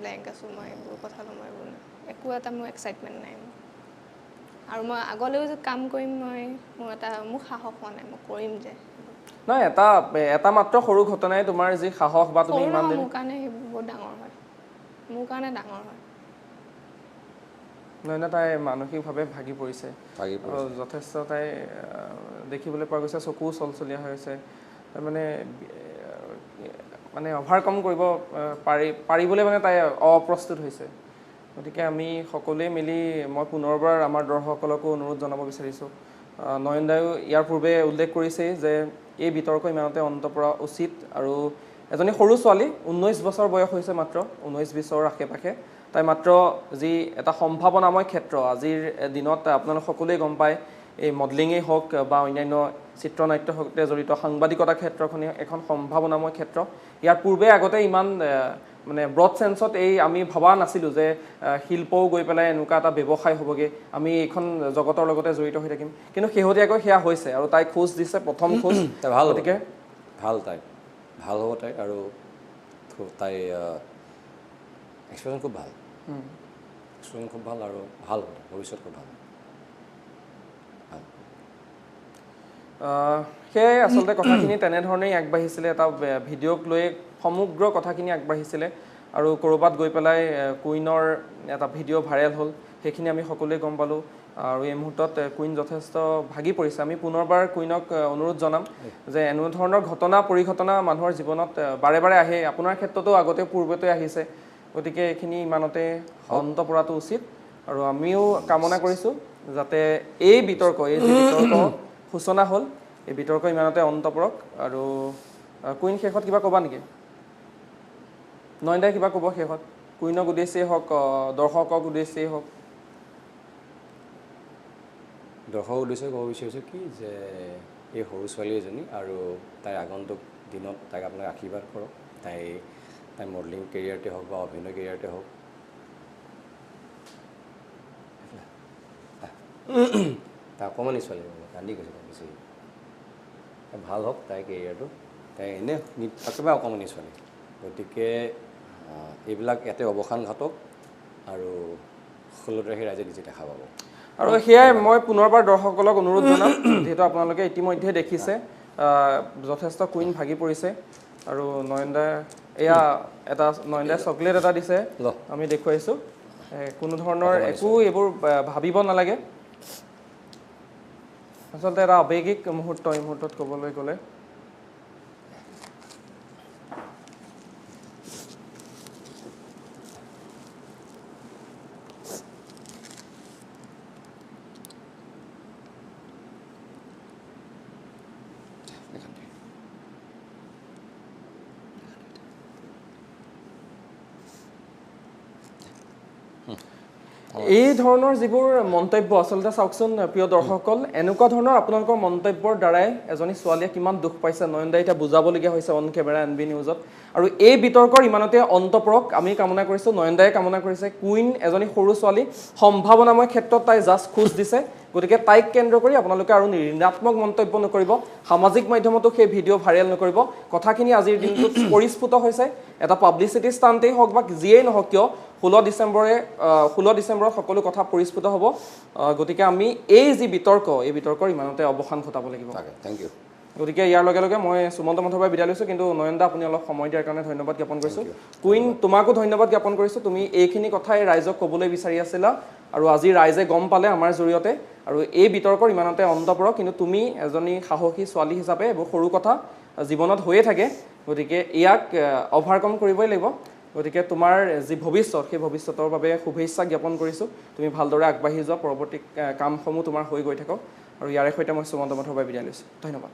ব্লেংক আছোঁ মই এইবোৰ কথাটো মই এইবোৰ একো এটা মোৰ এক্সাইটমেণ্ট নাই আৰু মই আগলৈও যে কাম কৰিম মোৰ সাহস হোৱা নাই মই কৰিম যে নাই এটা মাত্ৰ সৰু ঘটনাই তোমাৰ যি সাহস বা তুমি ইমান মোৰ কাৰণে সেইবোৰ বহুত ডাঙৰ হয় মোৰ কাৰণে ডাঙৰ হয় নহয় না তাই মানসিকভাৱে ভাগি পৰিছে যথেষ্ট তাই দেখিবলৈ পোৱা গৈছে চকু চলচলীয়া হৈ আছে মানে অভাৰকাম কৰিব পাৰিবলৈ মানে তাই অপ্ৰস্তুত হৈছে গতিকে আমি সকলোৱে মিলি মই পুনৰবাৰ আমাৰ দৰ্শকসকলকো অনুৰোধ জনাব বিচাৰিছোঁ নয়নদায়ো ইয়াৰ পূৰ্বে উল্লেখ কৰিছেই যে এই বিতৰ্ক ইমানতে অন্ত পৰা উচিত আৰু এজনী সৰু ছোৱালী 19 বছৰ বয়স হৈছে মাত্ৰ 19-20ৰ আশে-পাশে তাই মাত্ৰ যি এটা সম্ভাৱনাময় ক্ষেত্ৰ আজিৰ দিনত আপোনালোক সকলোৱে গম পায় এই মডেলিঙেই হওক বা অন্যান্য চিত্ৰনাট্যৰ সৈতে জড়িত সাংবাদিকতা ক্ষেত্ৰখনে এখন সম্ভাৱনাময় ক্ষেত্ৰ ইয়াৰ পূৰ্বে আগতে ইমান মানে ব্ৰড চেন্সত এই আমি ভবা নাছিলোঁ যে শিল্পও গৈ পেলাই এনেকুৱা এটা ব্যৱসায় হ'বগৈ আমি এইখন জগতৰ লগতে জড়িত হৈ থাকিম কিন্তু শেহতীয়াকৈ সেয়া হৈছে আৰু তাই খোজ দিছে প্ৰথম খোজ ভাল গতিকে ভাল হ'ব তাই আৰু তাই এক্সপিৰিয়েঞ্চ খুব ভাল আৰু ভাল হ'ব ভৱিষ্যত খুব ভাল সেয়াই আচলতে কথাখিনি তেনেধৰণেই আগবাঢ়িছিলে এটা ভিডিঅ'ক লৈ সমগ্ৰ কথাখিনি আগবাঢ়িছিলে আৰু ক'ৰবাত গৈ পেলাই কুইনৰ এটা ভিডিঅ' ভাইৰেল হ'ল সেইখিনি আমি সকলোৱে গম পালোঁ আৰু এই মুহূৰ্তত কুইন যথেষ্ট ভাগি পৰিছে আমি পুনৰবাৰ কুইনক অনুৰোধ জনাম যে এনে ধৰণৰ ঘটনা পৰিঘটনা মানুহৰ জীৱনত বাৰে বাৰে আহে আপোনাৰ ক্ষেত্ৰতো আগতে পূৰ্বতে আহিছে গতিকে এইখিনি ইমানতে অন্ত পৰাটো উচিত আৰু আমিও কামনা কৰিছোঁ যাতে এই বিতৰ্ক এই যি বিতৰ্ক সূচনা হ'ল এই বিতৰ্ক ইমানতে অন্ত পৰক আৰু কুইন শেষত কিবা ক'বা নেকি নয়নদাই কিবা ক'ব শেষত কুইনক উদ্দেশ্যেই হওক দৰ্শকক উদ্দেশ্যেই হওক দৰ্শক উদ্দেশ্যে ক'ব বিচাৰিছোঁ কি যে এই সৰু ছোৱালী এজনী আৰু তাইৰ আগন্তুক দিনত তাইক আপোনাক আশীৰ্বাদ কৰক তাই মডেলিং কেৰিয়াৰতে হওক বা অভিনয় কেৰিয়াৰতে হওক তাই অকণমানি ছোৱালী কান্দি গৈছে তাই বেছি ভাল হওক তাইৰ কেৰিয়াৰটো তাই এনেই একেবাৰে অকণমানি ছোৱালী গতিকে এইবিলাক ইয়াতে অৱসান ঘটক আৰু 16 তাৰিখে ৰাইজে নিজে দেখা পাব আৰু সেয়াই মই পুনৰবাৰ দৰ্শকসকলক অনুৰোধ জনাম যিহেতু আপোনালোকে ইতিমধ্যে দেখিছে যথেষ্ট কুইন ভাগি পৰিছে আৰু নয়নদা এয়া এটা নয়নদাই চকলেট এটা দিছে আমি দেখুৱাইছোঁ কোনো ধৰণৰ একো এইবোৰ ভাবিব নালাগে আচলতে এটা আৱেগিক মুহূৰ্ত এই মুহূৰ্তত ক'বলৈ গ'লে এই ধৰণৰ যিবোৰ মন্তব্য আচলতে চাওকচোন প্ৰিয় দৰ্শকসকল এনেকুৱা ধৰণৰ আপোনালোকৰ মন্তব্যৰ দ্বাৰাই এজনী ছোৱালীয়ে কিমান দুখ পাইছে নয়নদাই এতিয়া বুজাবলগীয়া হৈছে অন কেমেৰা NB নিউজত আৰু এই বিতৰ্কৰ ইমানতে অন্ত পৰক আমি কামনা কৰিছোঁ নয়নদাই কামনা কৰিছে কুইন এজনী সৰু ছোৱালী সম্ভাৱনাময় ক্ষেত্ৰত তাই জাষ্ট খোজ দিছে গতিকে তাইক কেন্দ্ৰ কৰি আপোনালোকে আৰু ঋণাত্মক মন্তব্য নকৰিব সামাজিক মাধ্যমতো সেই ভিডিঅ' ভাইৰেল নকৰিব কথাখিনি আজিৰ দিনটোত পৰিস্ফুট হৈছে এটা পাব্লিচিটি ষ্টাণ্টেই হওক বা যিয়েই নহওক কিয় 16 ডিচেম্বৰত সকলো কথা পৰিস্ফুট হ'ব গতিকে আমি এই যি বিতৰ্ক এই বিতৰ্কৰ ইমানতে অৱসান ঘটাব লাগিব থেংক ইউ গতিকে ইয়াৰ লগে লগে মই সুমন্ত মন্থৰপৰা বিদায় লৈছোঁ কিন্তু নয়নদা আপুনি অলপ সময় দিয়াৰ কাৰণে ধন্যবাদ জ্ঞাপন কৰিছোঁ কুইন তোমাকো ধন্যবাদ জ্ঞাপন কৰিছোঁ তুমি এইখিনি কথাই ৰাইজক ক'বলৈ বিচাৰি আছিলা আৰু আজি ৰাইজে গম পালে আমাৰ জৰিয়তে আৰু এই বিতৰ্কৰ ইমানতে অন্ত পৰক কিন্তু তুমি এজনী সাহসী ছোৱালী হিচাপে এইবোৰ সৰু কথা জীৱনত হৈয়ে থাকে গতিকে ইয়াক অভাৰকাম কৰিবই লাগিব গতিকে তোমাৰ যি ভৱিষ্যত সেই ভৱিষ্যতৰ বাবে শুভেচ্ছা জ্ঞাপন কৰিছোঁ তুমি ভালদৰে আগবাঢ়ি যোৱা পৰৱৰ্তী কামসমূহ তোমাৰ হৈ গৈ থাকক আৰু ইয়াৰে সৈতে মই সুমন্ত মন্থৰপৰা বিদায় লৈছোঁ ধন্যবাদ